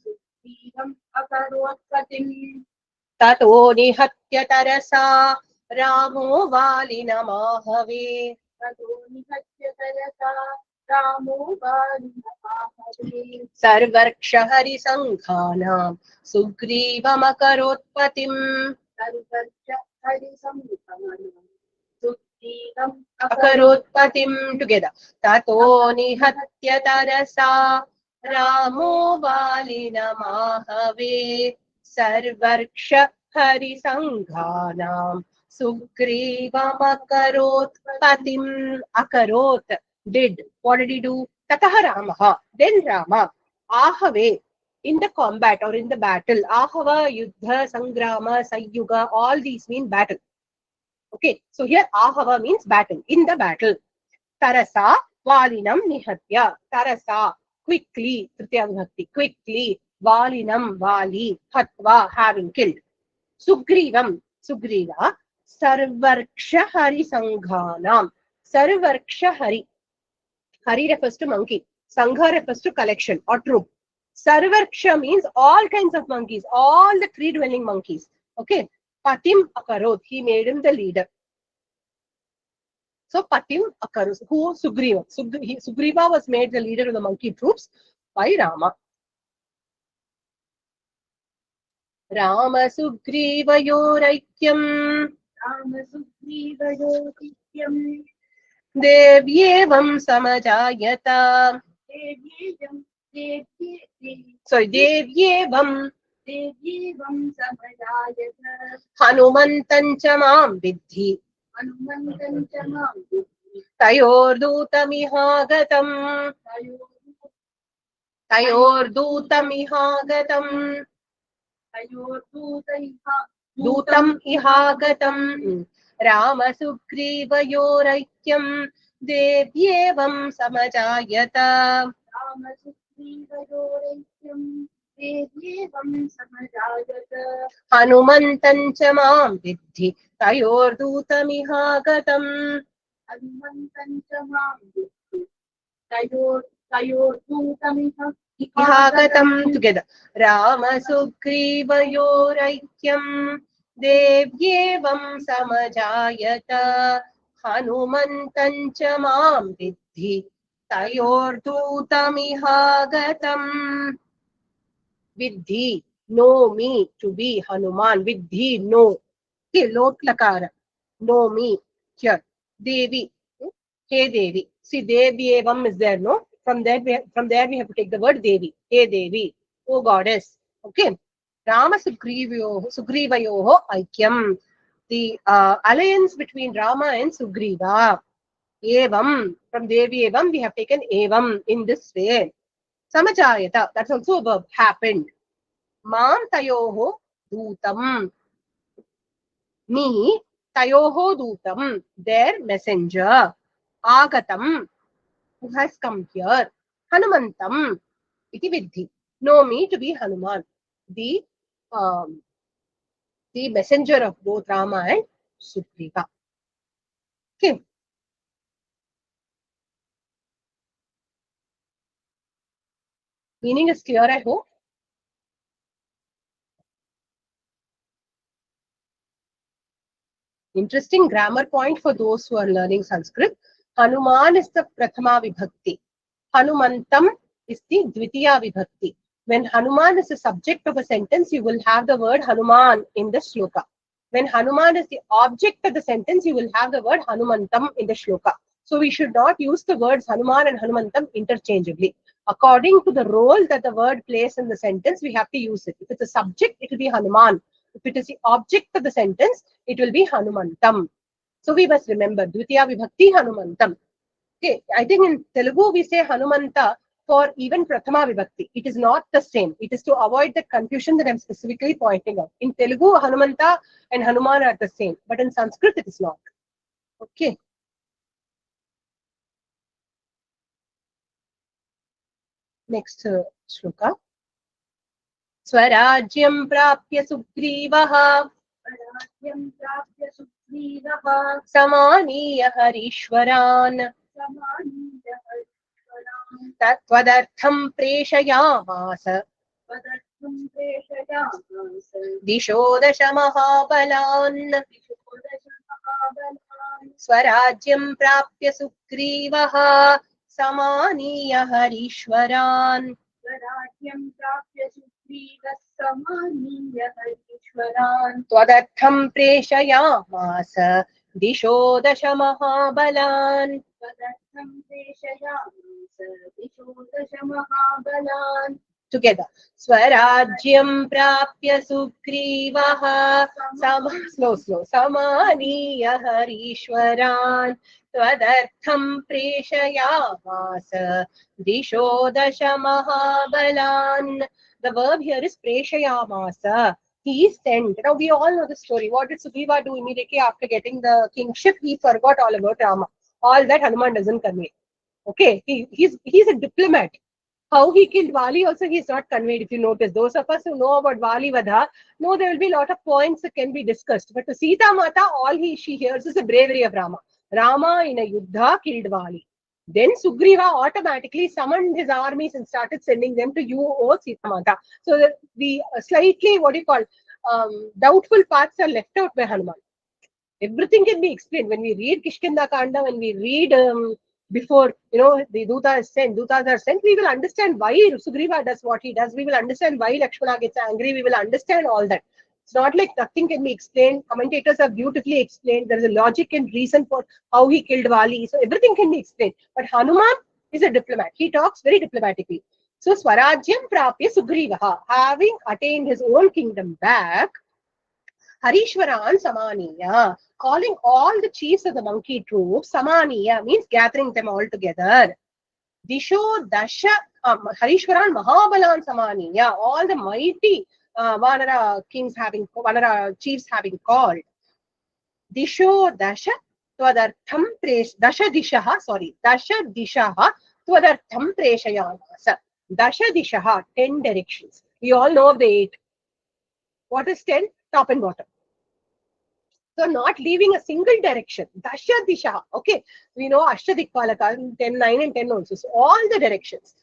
सुग्रीवम् अकरोत्पतिम् ततो निहत्य तरसा रामो वालिनमाहवे ततो निहत्य तरसा रामो वालिनमाहवे सर्वर्क्ष हरिसंघानां सुग्रीवमकरोत्पतिम् सर्वक्ष हरिसंघानां सुग्रीवम् अकरोत्पतिम् टुगेदर ततो निहत्य तरसा रामो वालिनमाहवे सर्वर्क्ष हरिसंघानां सुग्रीवमकरोत्पतिम् अकरोत् did what did he do tatah ramah then Rama ahave in the combat or in the battle ahava yuddha sangrama sayyuga all these mean battle okay so here ahava means battle in the battle tarasa valinam nihatya tarasa quickly tritiya vibhakti quickly valinam vali hatva having killed sugrivam sugriva sarvarksha hari sanghanam sarvarksha hari hari refers to monkey sangha refers to collection or troop sarvarksha means all kinds of monkeys all the tree dwelling monkeys okay patim akarot he made him the leader so patim akarot who sugriva sugriva was made the leader of the monkey troops by Rama Rama sugrivayoraikyam Ram सुग्रीवयोतिथ्यम् devyevam samajayata देव्येयं sorry devyevam देव्येवं समजायत hanumantam cha mam vidhi हनुमन्तं च मां बुद्धि तयोर्दूतमिहागतम् दूतम् इहागतम् रामसुग्रीवयोरैक्यम् देव्येवं समजायत रामसुग्रीवयोरैक्यं देव्येवं समजायत हनुमन्तं च मां विद्धि तयोर्दूतमिहागतम् हनुमन्तं च मां बुद्धि तयोर्दूतमिह Ihagatam together. Rama Sugrivayoraikyam Devyevam Samajayata Hanumantan cha mam vidhi Tayordutamihagatam. Vidhi, know me, to be Hanuman. Vidhi, know. Okay, lot lakara. Know me. Here. Devi. Hey Devi. See, Devi Evam is there, no? From there we have to take the word Devi. Hey Devi. Oh goddess. Okay. Rama Sugrivayoho Aikyam. The alliance between Rama and Sugriva. Evam. From Devi Evam we have taken Evam in this way. Samachayata. That's also a verb. Happened. Mam tayoho dutam. Me tayoho dutam. Their messenger. Agatam. Who has come here. Hanumantam. Iti vidhi. Know me to be Hanuman. Um, the messenger of both Rama and Sugriva. Okay. Meaning is clear, I hope. Interesting grammar point for those who are learning Sanskrit. Hanuman is the Prathama Vibhakti. Hanumantam is the Dvitiya Vibhakti. When Hanuman is the subject of a sentence, you will have the word Hanuman in the shloka. When Hanuman is the object of the sentence, you will have the word Hanumantam in the shloka. So we should not use the words Hanuman and Hanumantam interchangeably. According to the role that the word plays in the sentence, we have to use it. If it's a subject, it will be Hanuman. If it is the object of the sentence, it will be Hanumantam. So we must remember Dvitiya Vibhakti Hanumantam. Okay, I think in Telugu we say Hanumanta for even Prathama Vibhakti. It is not the same. It is to avoid the confusion that I'm specifically pointing out. In Telugu, Hanumanta and Hanuman are the same, but in Sanskrit it is not. Okay. Next shloka. Swarajyam prapya sugrivaha राज्यं प्राप्य सुग्रीवः samaniya harishwaran समानीय हरिश्वरान् tatvadartham preshayamasa पदर्थं प्रेषयामास disho dasha mahabalan दिशोदशमहाबलान् स्वराज्यं प्राप्य सुग्रीवः समानीय हरीश्वरान् स्वराज्यं प्राप्य सुग्रीवः समानीय हरीश्वरान् त्वदर्थं प्रेषयामास दिशो दश महाबलान् पदर्थं प्रेषयामास दिशोदशमहाबलान् together स्वराज्यं प्राप्य सुग्रीवः slow समानीय हरीश्वरान् त्वदर्थं प्रेषयामास दिशो दश महाबलान्. The verb here is preshayamasa. He sent. Now we all know the story. What did Sugriva do immediately after getting the kingship? He forgot all about Rama. All that Hanuman doesn't convey. Okay, he's a diplomat. How he killed Vali also he is not conveyed. If you notice, those of us who know about Vali Vadha know there will be a lot of points that can be discussed. But to Sita Mata, all she hears is the bravery of Rama. Rama in a yuddha killed Vali. Then Sugriva automatically summoned his armies and started sending them to you, O Sita Mata. So the slightly, what do you call, doubtful parts are left out by Hanuman. Everything can be explained. When we read Kishkinda Kanda, when we read before, the Dutas are sent, we will understand why Sugriva does what he does. We will understand why Lakshmana gets angry. We will understand all that. It's not like nothing can be explained. Commentators have beautifully explained. There is a logic and reason for how he killed Vali. So everything can be explained. But Hanuman is a diplomat. He talks very diplomatically. So Swarajyam Prapya Sugrivaha, having attained his own kingdom back, Harishwaran Samaniya, calling all the chiefs of the monkey troop, Samaniya means gathering them all together. Disho Dasha, Harishwaran Mahabalan Samaniya, all the mighty Vanara chiefs having called. Disho Dasha Tvadartham Dasha Dishaha Tvadartham Preshayamasa. Dasha Dishaha, 10 directions. We all know of the 8. What is 10? Top and bottom. So not leaving a single direction. Dasha Disha. Okay. We know Ashtadikpalaka, 10, 9 and 10 also. So all the directions.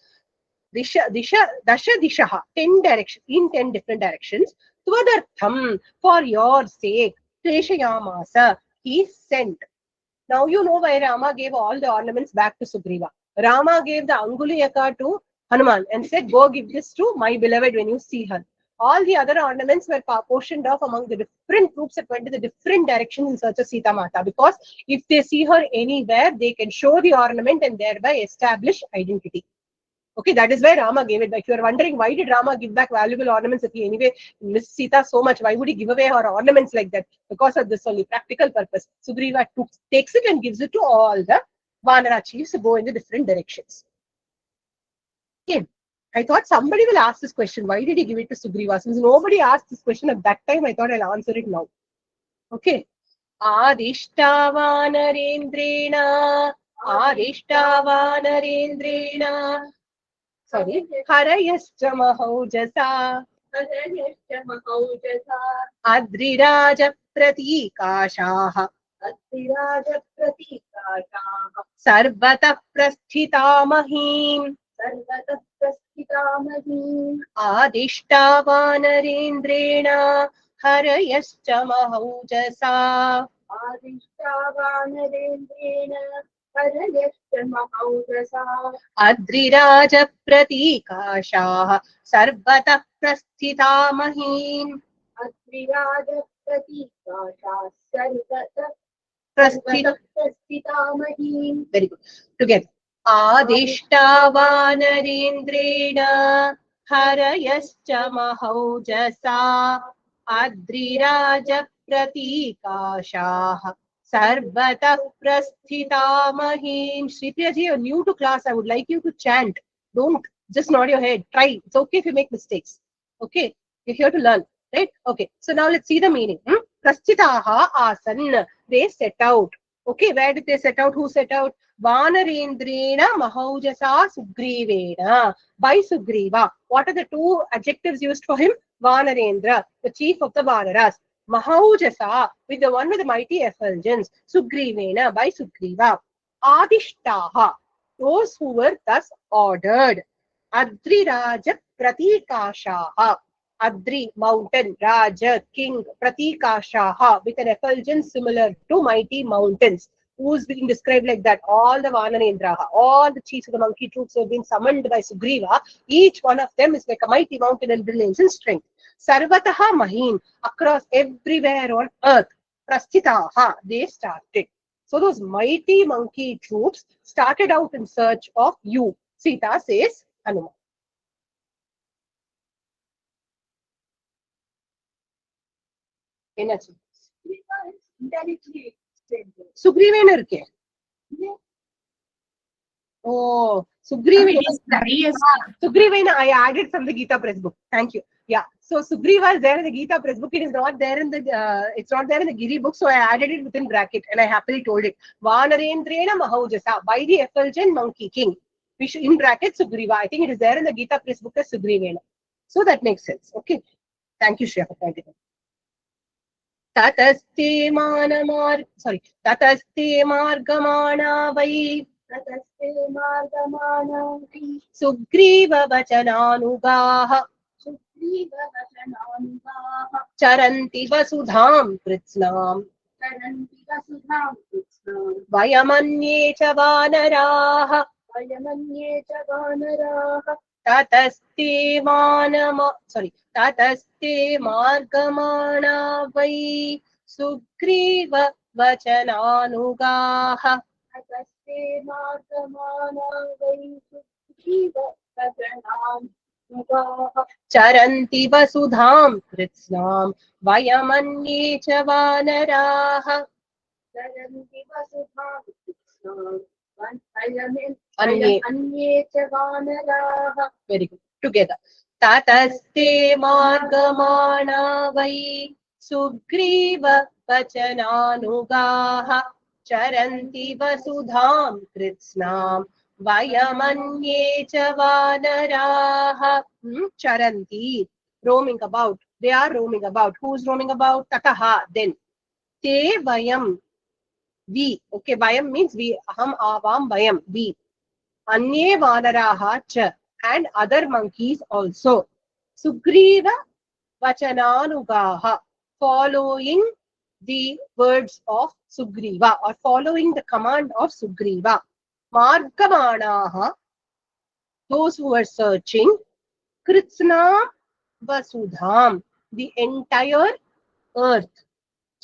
dasha dishaha, 10 directions, in 10 different directions. Tvadartham, for your sake. Preshayamasa, he sent. Now you know why Rama gave all the ornaments back to Sugriva. Rama gave the Anguliyaka to Hanuman and said, go give this to my beloved when you see her. All the other ornaments were portioned off among the different troops that went to the different directions in search of Sita Mata, because if they see her anywhere, they can show the ornament and thereby establish identity. Okay, that is why Rama gave it back. You are wondering, why did Rama give back valuable ornaments if he anyway missed Sita so much? Why would he give away her ornaments like that? Because of this only practical purpose. Sugriva takes it and gives it to all the Vanara chiefs to go in the different directions. Okay. I thought somebody will ask this question. Why did he give it to Sugriva? Since nobody asked this question at that time, I thought I'll answer it now. Okay. Adishtavanarendrena. Adishtavanarendrena. Sorry. Harayascha mahaujasa. Harayascha mahaujasa. Adriraja pratikashaha. Adhiraja pratikashaha. Sarvatah prasthitamahim. Sarvatah prasthitamahim. Adishtavanarendrena. Harayascha mahaujasa. Adishtavanarendrena. Harayascha mahaujasa. Adriraja pratikashaha. Sarvatah prasthitamahim. Adhiraja pratikashaha. Sarvatah Prasthita. prasthitamahim. Very good. Together. Adishtavanarendrena. Harayascha mahaujasa. Adriraja pratikashaha. Sarvatah prasthitamahim. Shripriyaji, you're new to class. I would like you to chant. Don't just nod your head. Try. It's okay if you make mistakes. Okay. You're here to learn. Right? Okay. So now let's see the meaning. Prasthitaha asan. They set out. Okay. Where did they set out? Who set out? Vanarendrena mahaujasa Sugrivena. By Sugriva. What are the two adjectives used for him? Vanarendra, the chief of the Vanaras. Mahaujasa, with the one with the mighty effulgence. Sugrivena, by Sugriva. Adishtaha, those who were thus ordered. Adriraja pratikashaha. Adri, mountain, Raja, king, pratikashaha, with an effulgence similar to mighty mountains. Who's being described like that? All the Vanarendraha, all the chiefs of the monkey troops who have been summoned by Sugriva. Each one of them is like a mighty mountain in brilliance and strength. Sarvataha Mahim, across everywhere on earth. Prasthitaha, they started. So those mighty monkey troops started out in search of you. Sita says Hanuman. என்னாச்சு? Indirectly explained. Sugreevan இருக்கே. Oh, Sugriva. Sugriva, I added from the Gita press book. Thank you. Yeah. So Sugriva is there in the Gita press book. It is not there in the. It's not there in the Giri book. So I added it within bracket, and I happily told it. Vanarendrena mahaujasa, by the effulgent monkey king. We should in bracket Sugriva. I think it is there in the Gita press book as Sugrivena. So that makes sense. Okay. Thank you, Shreya, for pointing out. Tataste manamar. Sorry. Tataste margamana vai. Tataste margamana vi. Sugriva vachananugaha. Sugriva vachananugaha. Charanti vasudham kritsnam. Charanti vasudham kritsnam. Vayamanye cha vanaraha. Vayamanye cha vanaraha. Tataste margamana vai. Sugriva vachananugaha. Tataste margamana vai. Sugriva vachananugaha. Charanti vasudham kritsnam. Vayamanye cha vanaraha. Charanti vasudham kritsnam. Anye. Anye cha vanaraha. Very good. Together. Tataste margamana vai. Sugriva vachananugaha. Charanti vasudham kritsnam. Vayamanye cha vanaraha. Charanti. Roaming about. They are roaming about. Who's roaming about? Tataha. Then. Te vayam. We. Okay. Vayam means we. Aham avam vayam. We. Anye vanaraha cha. and other monkeys also. Sugriva Vachananugaha, following the words of Sugriva or following the command of Sugriva. Margamanaha, those who are searching. Kritsna Vasudham, the entire earth.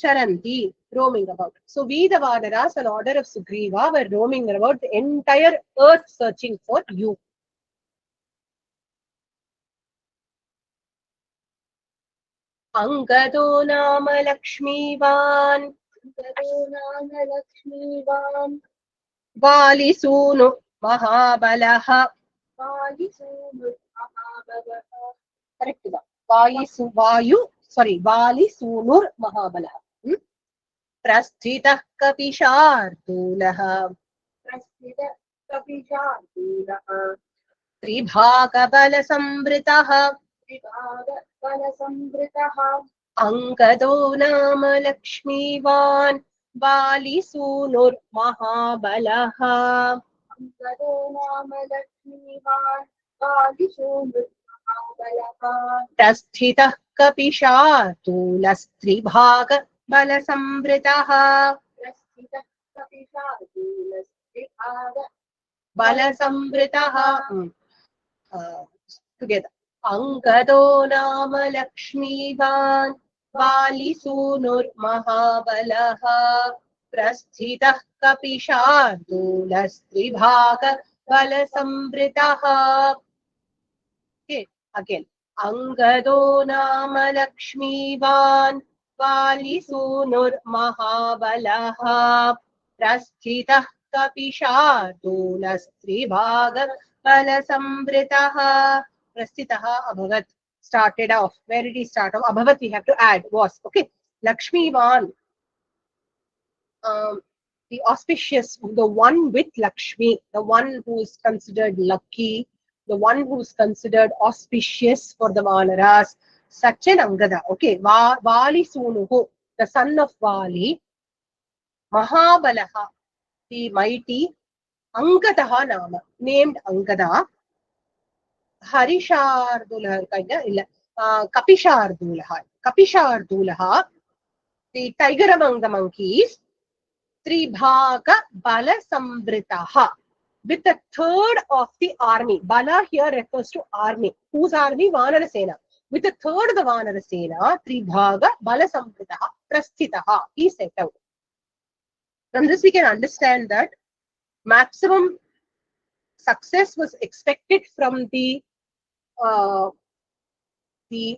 Charanti, roaming about. So we, the Vanaras, an order of Sugriva, were roaming about the entire earth searching for you. Angado Nama Lakshmivan, Lakshmivan, Valisunu Mahabalaha. Valisunu Mahabalaha, Correct. Valisunur Mahabalaha. Prasthitah Kapishardulah. Prasthita Kapishardulah, Tribhagabala Sambritaha. Tribhaga Balasambritaha, Angado Nama Lakshmivan, Valisunur Mahabalaha. Angado Nama Lakshmivan, Valisunu Mahabalaha, Prasthitah Kapishardulah Sambritaha. Prasthita Kapishardulah, Tribhaga Balasambritaha. Together. Angado Nama Lakshmivan, Valisunur Mahabalaha. Prasthitah Kapishardulah Balasambritaha. Okay, again. Angado Nama Lakshmivan, Valisunur Mahabalaha. Prasthitah Kapishardulah Balasambritaha. Prasthitaha abhavat. Started off. Where did he start off? Abhavat we have to add. Was. Okay. Lakshmivan. The auspicious, the one with Lakshmi, the one who is considered lucky, the one who is considered auspicious for the Vanaras. Such an Angada. Okay. Vali Sunuhu, the son of Vali. Mahabalaha, the mighty. Angadaha Nama, named Angada. Harishardulaha, Kapishardulaha, the tiger among the monkeys. Tribhaga Bala Sambritaha, with a third of the army. Bala here refers to army. Whose army? Vanarasena. With a third of the Vanarasena, Tribhaga Bala Sambritaha, Prasthitaha, he set out. From this we can understand that maximum success was expected from the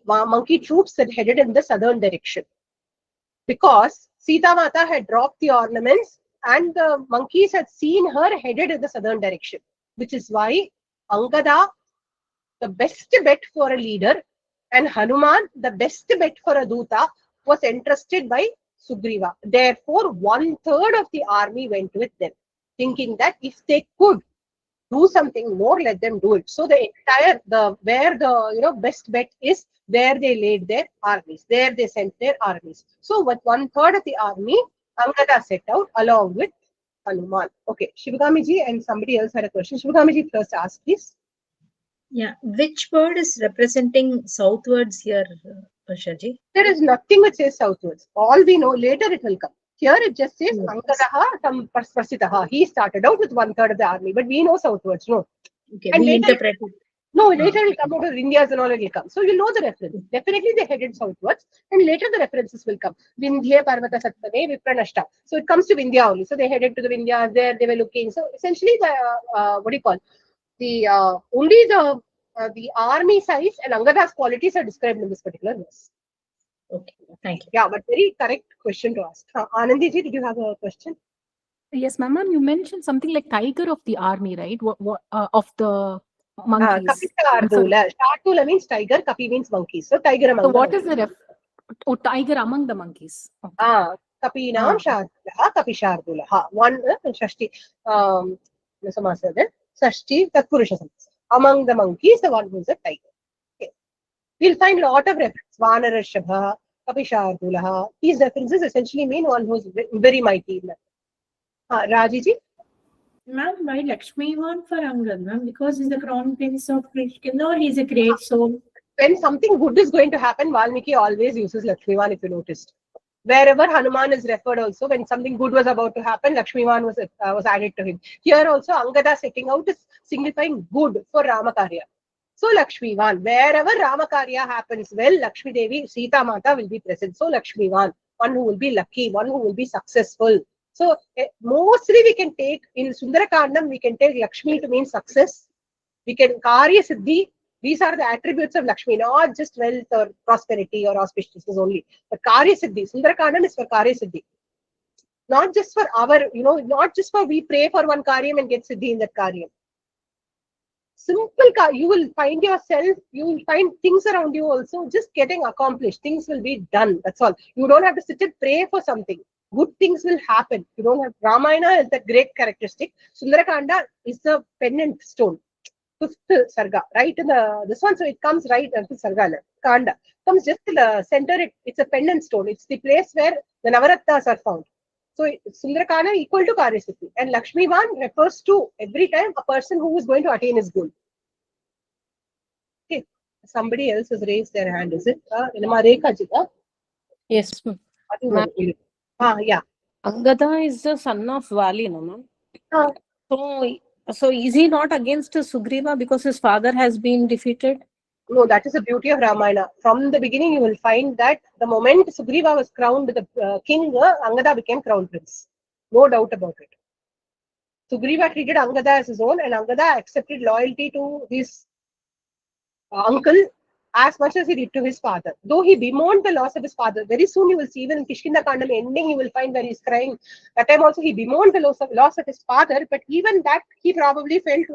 monkey troops that headed in the southern direction. Because Sita Mata had dropped the ornaments and the monkeys had seen her headed in the southern direction. Which is why Angada, the best bet for a leader, and Hanuman, the best bet for a Duta, was entrusted by Sugriva. Therefore, 1/3 of the army went with them, thinking that if they could do something more, let them do it. So the entire, where the best bet is, there they laid their armies. There they sent their armies. So with 1/3 of the army, Angada set out along with Hanuman. Okay, Shivagamiji and somebody else had a question. Shivagamiji first ask, please. Yeah, which bird is representing southwards here, Varshaji? There is nothing which says southwards. All we know, later it will come. Here it just says Angadaha Prasitaha. He started out with 1/3 of the army, but we know southwards, no. Okay, And we later interpret it. No, later it will come out of India's and all it will come. So you know the reference. Definitely they headed southwards, and later the references will come. Vidya Parampara Sattame Vipranashta. So it comes to Vindhya only. So they headed to the Vindhya, there they were looking. So essentially the what do you call? The only the army size and Angada's qualities are described in this particular verse. Okay, thank you. Yeah, but very correct question to ask. Anandi ji, did you have a question? Yes, ma'am. You mentioned something like tiger of the army, right? What of the monkeys? Kapishardula. Shardula means tiger, Kapi means monkeys. So tiger among So the what monkeys. is the tiger among the monkeys? Okay. Kapinam Shardula, Kapishardula. One Shashti Samasa then. Shashti Tatpurusha Samasa. Among the monkeys, the one who is a tiger. Okay. We'll find a lot of references. Vanarashabha, Kapishardula. These references essentially mean one who is very mighty. Raji ji? Ma'am, why Lakshmi won for Angad, ma'am? Because he's the crown prince of Krishna, or he's a great soul. When something good is going to happen, Valmiki always uses Lakshmivan, if you noticed. Wherever Hanuman is referred also, when something good was about to happen, Lakshmivan was added to him. Here also, Angada setting out is signifying good for Ramakarya. So Lakshmivan, wherever Ramakarya happens well, Lakshmi Devi, Sita Mata will be present. So Lakshmivan, one who will be lucky, one who will be successful. So mostly we can take, in Sundarakandam, we can take Lakshmi to mean success. We can Karya Siddhi. These are the attributes of Lakshmi, not just wealth or prosperity or auspiciousness only. But Karya Siddhi, Sundarakandam is for Karya Siddhi. Not just for our, not just for we pray for one Karyam and get Siddhi in that Karyam. Simple, you will find yourself, you will find things around you also just getting accomplished. Things will be done. That's all. You don't have to sit and pray for something. Good things will happen. You don't have. Ramayana is that great characteristic. Sundarakanda is the pendant stone. Fifth Sarga, right in this one, so it comes right into Sarga. Kanda comes just in the center. It's a pendant stone. It's the place where the Navaratnas are found. So Sundarakanda equal to Karyasiddhi, and Lakshmivan refers to every time a person who is going to attain his goal. Okay, somebody else has raised their hand. Is it? Yes, ma'am. Yeah. Angada is the son of Vali, no, ma'am? Ah. So is he not against Sugriva because his father has been defeated? No, that is the beauty of Ramayana. From the beginning, you will find that the moment Sugriva was crowned the king, Angada became crown prince. No doubt about it. Sugriva treated Angada as his own, and Angada accepted loyalty to his uncle as much as he did to his father. Though he bemoaned the loss of his father. Very soon you will see, even in Kishkinda Kandam ending, you will find where he's crying. That time also he bemoaned the loss of his father, but even that he probably felt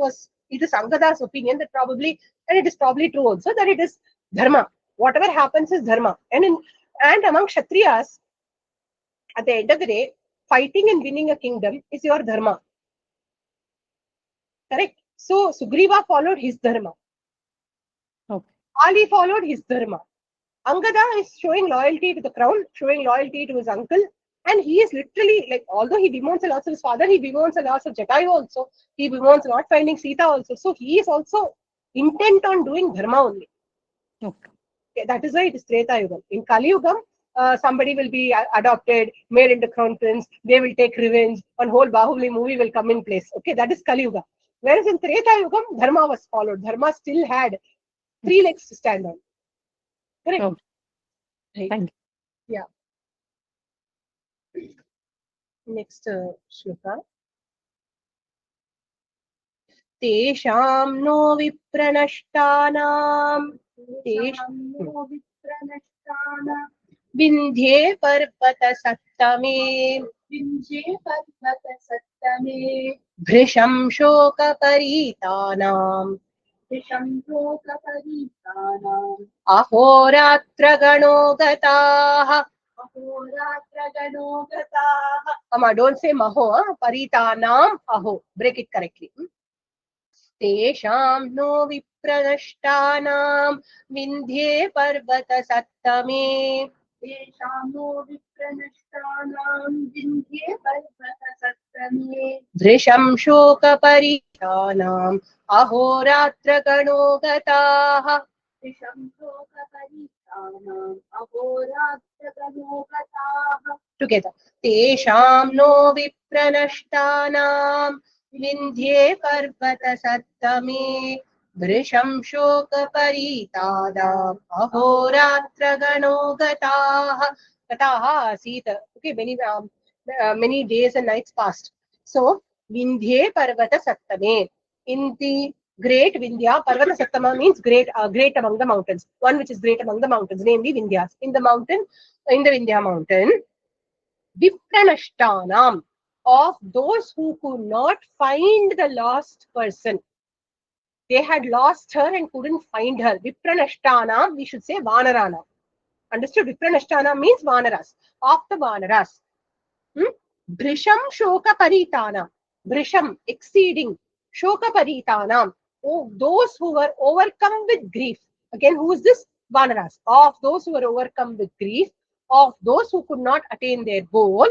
it is Angada's opinion that probably, and it is probably true also, that it is dharma. Whatever happens is dharma. And among Kshatriyas, at the end of the day, fighting and winning a kingdom is your dharma. Correct? So Sugriva followed his dharma. Okay. Ali followed his dharma. Angada is showing loyalty to the crown, showing loyalty to his uncle, and he is literally, like, although he bemoans the loss of his father, he bemoans the loss of Jatayu also, he bemoans not finding Sita also. So he is also intent on doing dharma only. Okay. That is why it is Treta Yugam. In Kali Yugam, somebody will be adopted, made into crown prince, they will take revenge, one whole Bahubali movie will come in place. Okay, that is Kali Yuga. Whereas in Treta Yugam, dharma was followed. Dharma still had 3 legs to stand on. Correct? Okay. Right. Thank you. Yeah. Next shloka. Tesham no vipranashtanam Vindhye parvata sattame Bhrisham shoka paritanam Ahoratra gano gataha don't say maho, paritanam aho. Break it correctly. Tesham no vipranashtanam vindhye parvata sattame Dhrisham shoka paritanam ahoratra gano gataha Together. Tesham no vipranashtanam vindhye parvata sattame Vrisham shoka paritadam ahoratra gano gataha. Gataha asita. Okay, many days and nights passed. So, Vindhye Parvata Sattame. In the great Vindhya, Parvata Sattama means great among the mountains. One which is great among the mountains, namely Vindhyas. In the Vindhya mountain, Vipranashtanam, of those who could not find the lost person. They had lost her and couldn't find her. Vipranashtanam, we should say Vanarana. Understood? Vipranashtanam means Vanaras. Of the Vanaras. Brisham shoka paritana. Brisham, exceeding. Shoka paritanam. Oh, those who were overcome with grief. Again, who is this? Vanaras. Of those who were overcome with grief. Of those who could not attain their goal.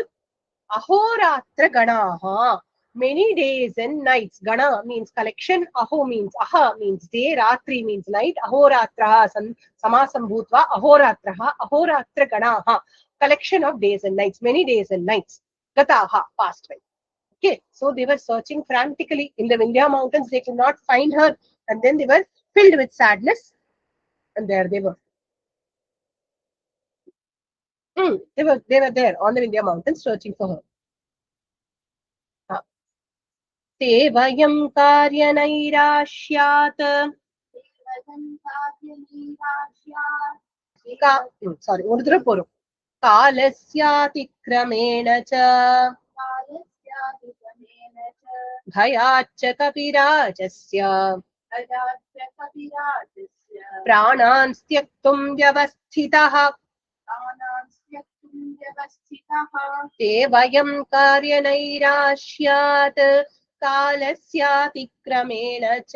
Ahoratra ganaha. many days and nights. Gana means collection, aho means aha means day, ratri means night, ahoratraha samasam bhutva, ahoratraha, ahoratra ganaha, collection of days and nights, many days and nights. Gataha, past tense. Okay, so they were searching frantically in the Vindhya mountains. They could not find her, and then they were filled with sadness, and there they were. They were there on the Vindhya mountains searching for her. ते वयं कार्यनैराश्यात् sorry, उर्ध्र पोरो कालस्यातिक्रमेण च भयाच्च कपिराजस्य प्राणान् त्यक्तुं व्यवस्थितः ते वयं कार्यनैराश्यात् कालस्यातिक्रमेण च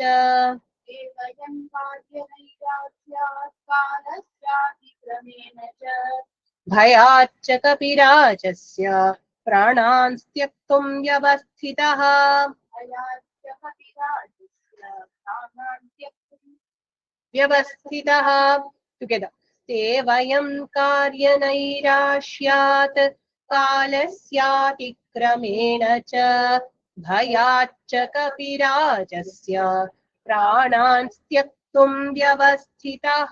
भयाच्च कपिराजस्य प्राणान् त्यक्तुं व्यवस्थितः together ते वयं कार्यनैराश्यात् कालस्यातिक्रमेण च भयाच्च कपिराजस्य प्राणान् त्यक्तुं व्यवस्थितः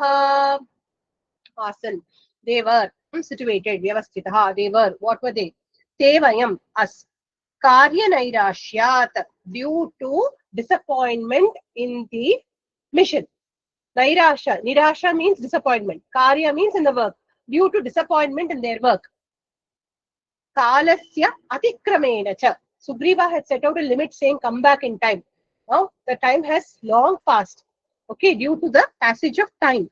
आसन्. They were situated, vyavasthitah. They were, what were they? Te vayam, us. Karya nairashyat, due to disappointment in the mission. Nairasha, nirasha means disappointment. Karya means in the work. Due to disappointment in their work. Kalasya atikramena cha. Sugriva had set out a limit saying, come back in time. Now, the time has long passed. Okay, due to the passage of time.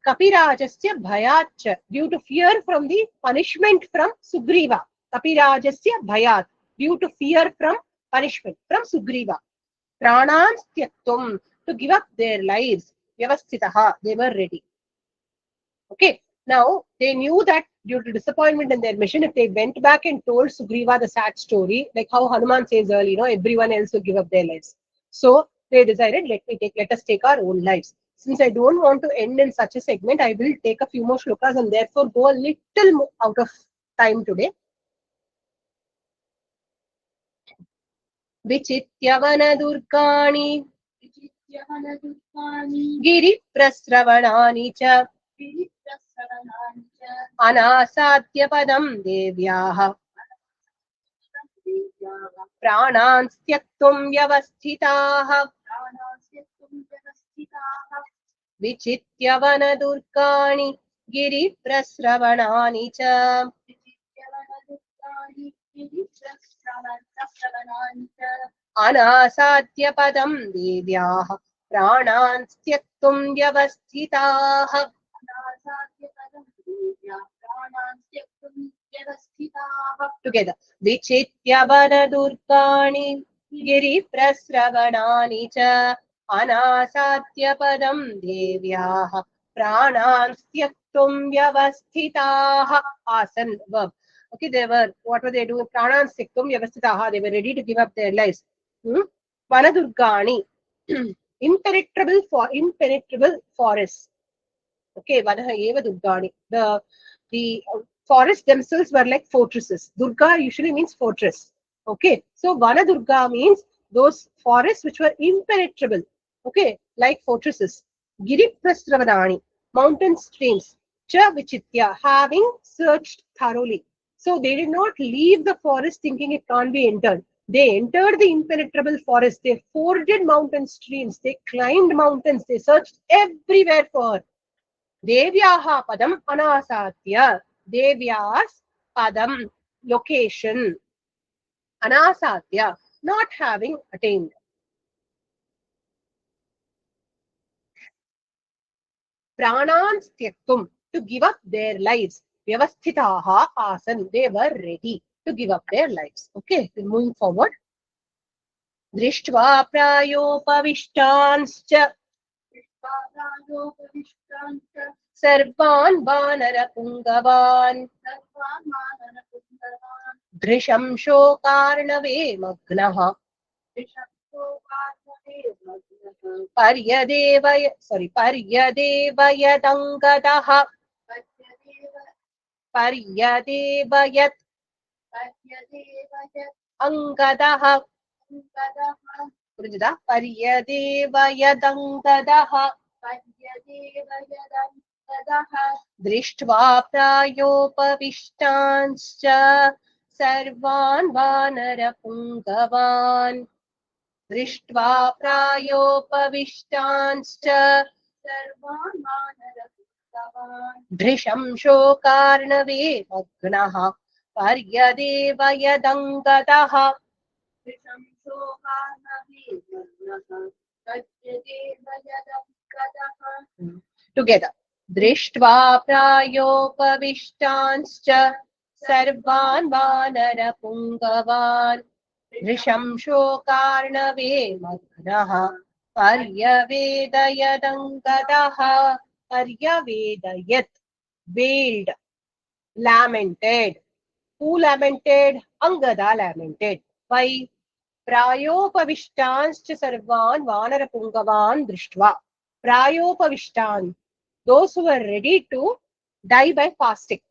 Kapirajasya bhayat, due to fear from the punishment from Sugriva. Kapirajasya bhayat, due to fear from punishment from Sugriva. Pranans tyaktum, to give up their lives. Vyavasthitaha, they were ready. Okay, now they knew that due to disappointment in their mission, if they went back and told Sugriva the sad story, like how Hanuman says earlier, everyone else will give up their lives. So they decided, let us take our own lives. Since I don't want to end in such a segment, I will take a few more shlokas and therefore go a little more out of time today. Vichitya durkani giri prasravanani cha anasadya padam devyaha प्राणान् त्यक्तुं व्यवस्थिताः विचित्य वनदुर्गाणि गिरिप्रस्रवणानि च अनासाद्य पदं देव्याः प्राणान् त्यक्तुं व्यवस्थिताः together vichitya vanadurgani giriprasravanani cha anasadya padam devyah pranan tyaktum vyavasthitah asan verb. Okay, they were, what were they doing? Pranan tyaktum vyavasthitah, they were ready to give up their lives. Vanadurgani, impenetrable forests. Okay, Vanaha eva Durgani. The forests themselves were like fortresses. Durga usually means fortress. Okay, so Vana Durga means those forests which were impenetrable. Okay, like fortresses. Giri Prasravanani, mountain streams. Cha Vichitya, having searched thoroughly. So they did not leave the forest thinking it can't be entered. They entered the impenetrable forest. They forded mountain streams. They climbed mountains. They searched everywhere for her. Devyaha padam anasatya. Devya's padam, location. Anasatya, not having attained. Pranans tyaktum, to give up their lives. Vyavasthitaha asan, they were ready to give up their lives. Okay, moving forward. Drishtva prayopavishtans सर्वान् वानरपुङ्गवान् Drisham shokarnave magnaha. Paryadevayadangadaha. Paryadevayat angadaha. Purujida? Paryadevayadangadaha. Drishtva prayopavishtanscha sarvan vanarapungavan. Drishtva prayopavishtanscha sarvan vanarapungavan. Drisham shokarnave magnaha paryadevayadangadaha. Drisham shokarnave magnaha paryadevayadangadaha. Together. Drishtva prayopavishtanscha sarvan vanarapungavan. Drisham shokarnave magnaha paryavedayadangadaha. Paryavedayat. Wailed. Lamented. Who lamented? Angada lamented. Why? Prayopavishtanscha sarvan vanarapungavan drishtva. Prayopavishtan. Those who were ready to die by fasting.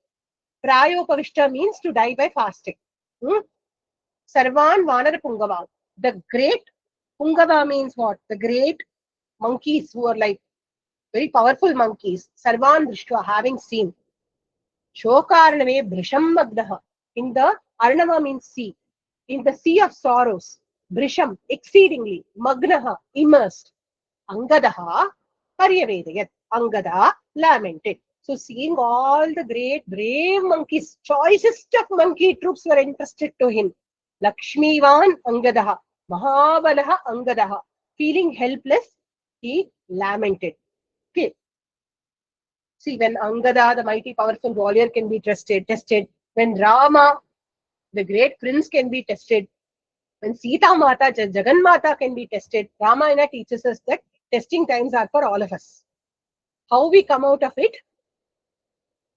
Prayopavishta means to die by fasting. Sarvan vanarapungavan. The great Pungava means what? The great monkeys who are like very powerful monkeys. Sarvan drishtva, having seen. Shokarnave brisham magnaha. In the Arnava means sea. In the sea of sorrows. Brisham, exceedingly. Magnaha, immersed. Angadaha, paryavedayat. Angada, lamented. So seeing all the great brave monkeys, choicest of monkey troops were entrusted to him. Lakshmivan Angadaha, Mahabalaha Angadaha. Feeling helpless, he lamented. Okay. See, when Angada, the mighty powerful warrior, can be tested. When Rama, the great prince, can be tested. When Sita Mata, Jagan Mata can be tested. Ramayana teaches us that testing times are for all of us. How we come out of it?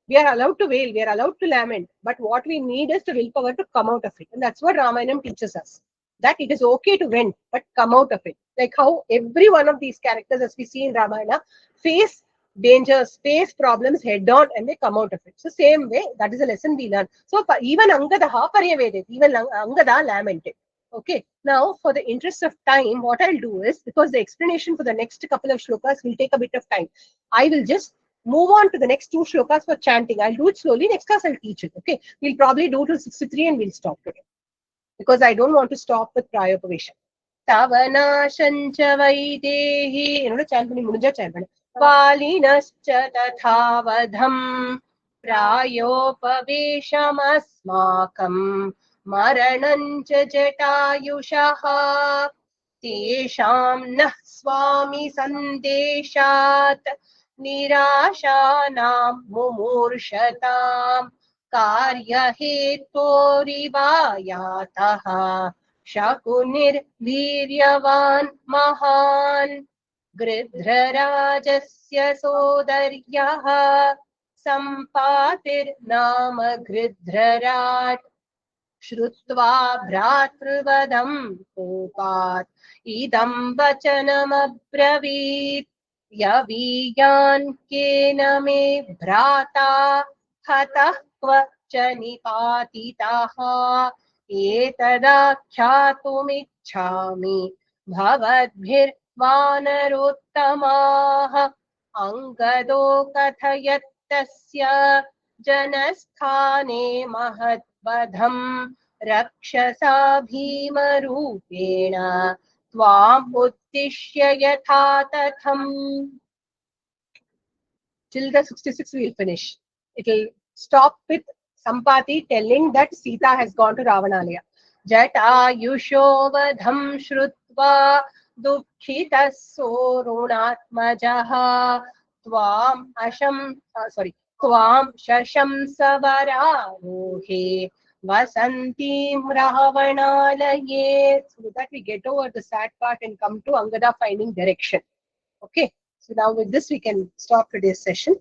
We are allowed to wail, we are allowed to lament, but what we need is the willpower to come out of it. And that's what Ramayana teaches us. That it is okay to vent, but come out of it. Like how every one of these characters, as we see in Ramayana, face dangers, face problems head on, and they come out of it. So same way, that is a lesson we learn. So even Angadaha paryavedet, even Angada lamented. Okay, now for the interest of time, what I'll do is, because the explanation for the next couple of shlokas will take a bit of time, I will just move on to the next two shlokas for chanting. I'll do it slowly. Next class, I'll teach it. Okay, we'll probably do till 63 and we'll stop today, because I don't want to stop with Prayopavisha. Tavana shancha vaidehi. You know, chant pani munja chant pani. Valinascha tathavadham prayopavishamasmakam maranancha jatayushaha tesham nah swami sandeshat nirashanam mumurshatam कार्यहेतोरिवायातः शकुनिर्वीर्यवान् महान् गृध्रराजस्य सोदर्यः सम्पातिर्नाम गृध्रराट् श्रुत्वा भ्रातृवधं कोपात् इदं वचनमब्रवीत् यवीयान् केन मे भ्राता हतः क्व च निपातितः एतदाख्यातुमिच्छामि भवद्भिर्वानरोत्तमाः अङ्गदो कथयत्तस्य जनस्थाने महद्वधं रक्षसा भीमरूपेण त्वाम् उद्दिश्य यथा तथम्. Till the 66 we will finish. It will stop with Sampati telling that Sita has gone to Ravanalaya. Jatayusho vadham shrutva dukkhitas sorunatmajaha tvam shasham savararohe vasantim ravanalaye. So with that we get over the sad part and come to Angada finding direction. Okay. So now with this we can stop today's session.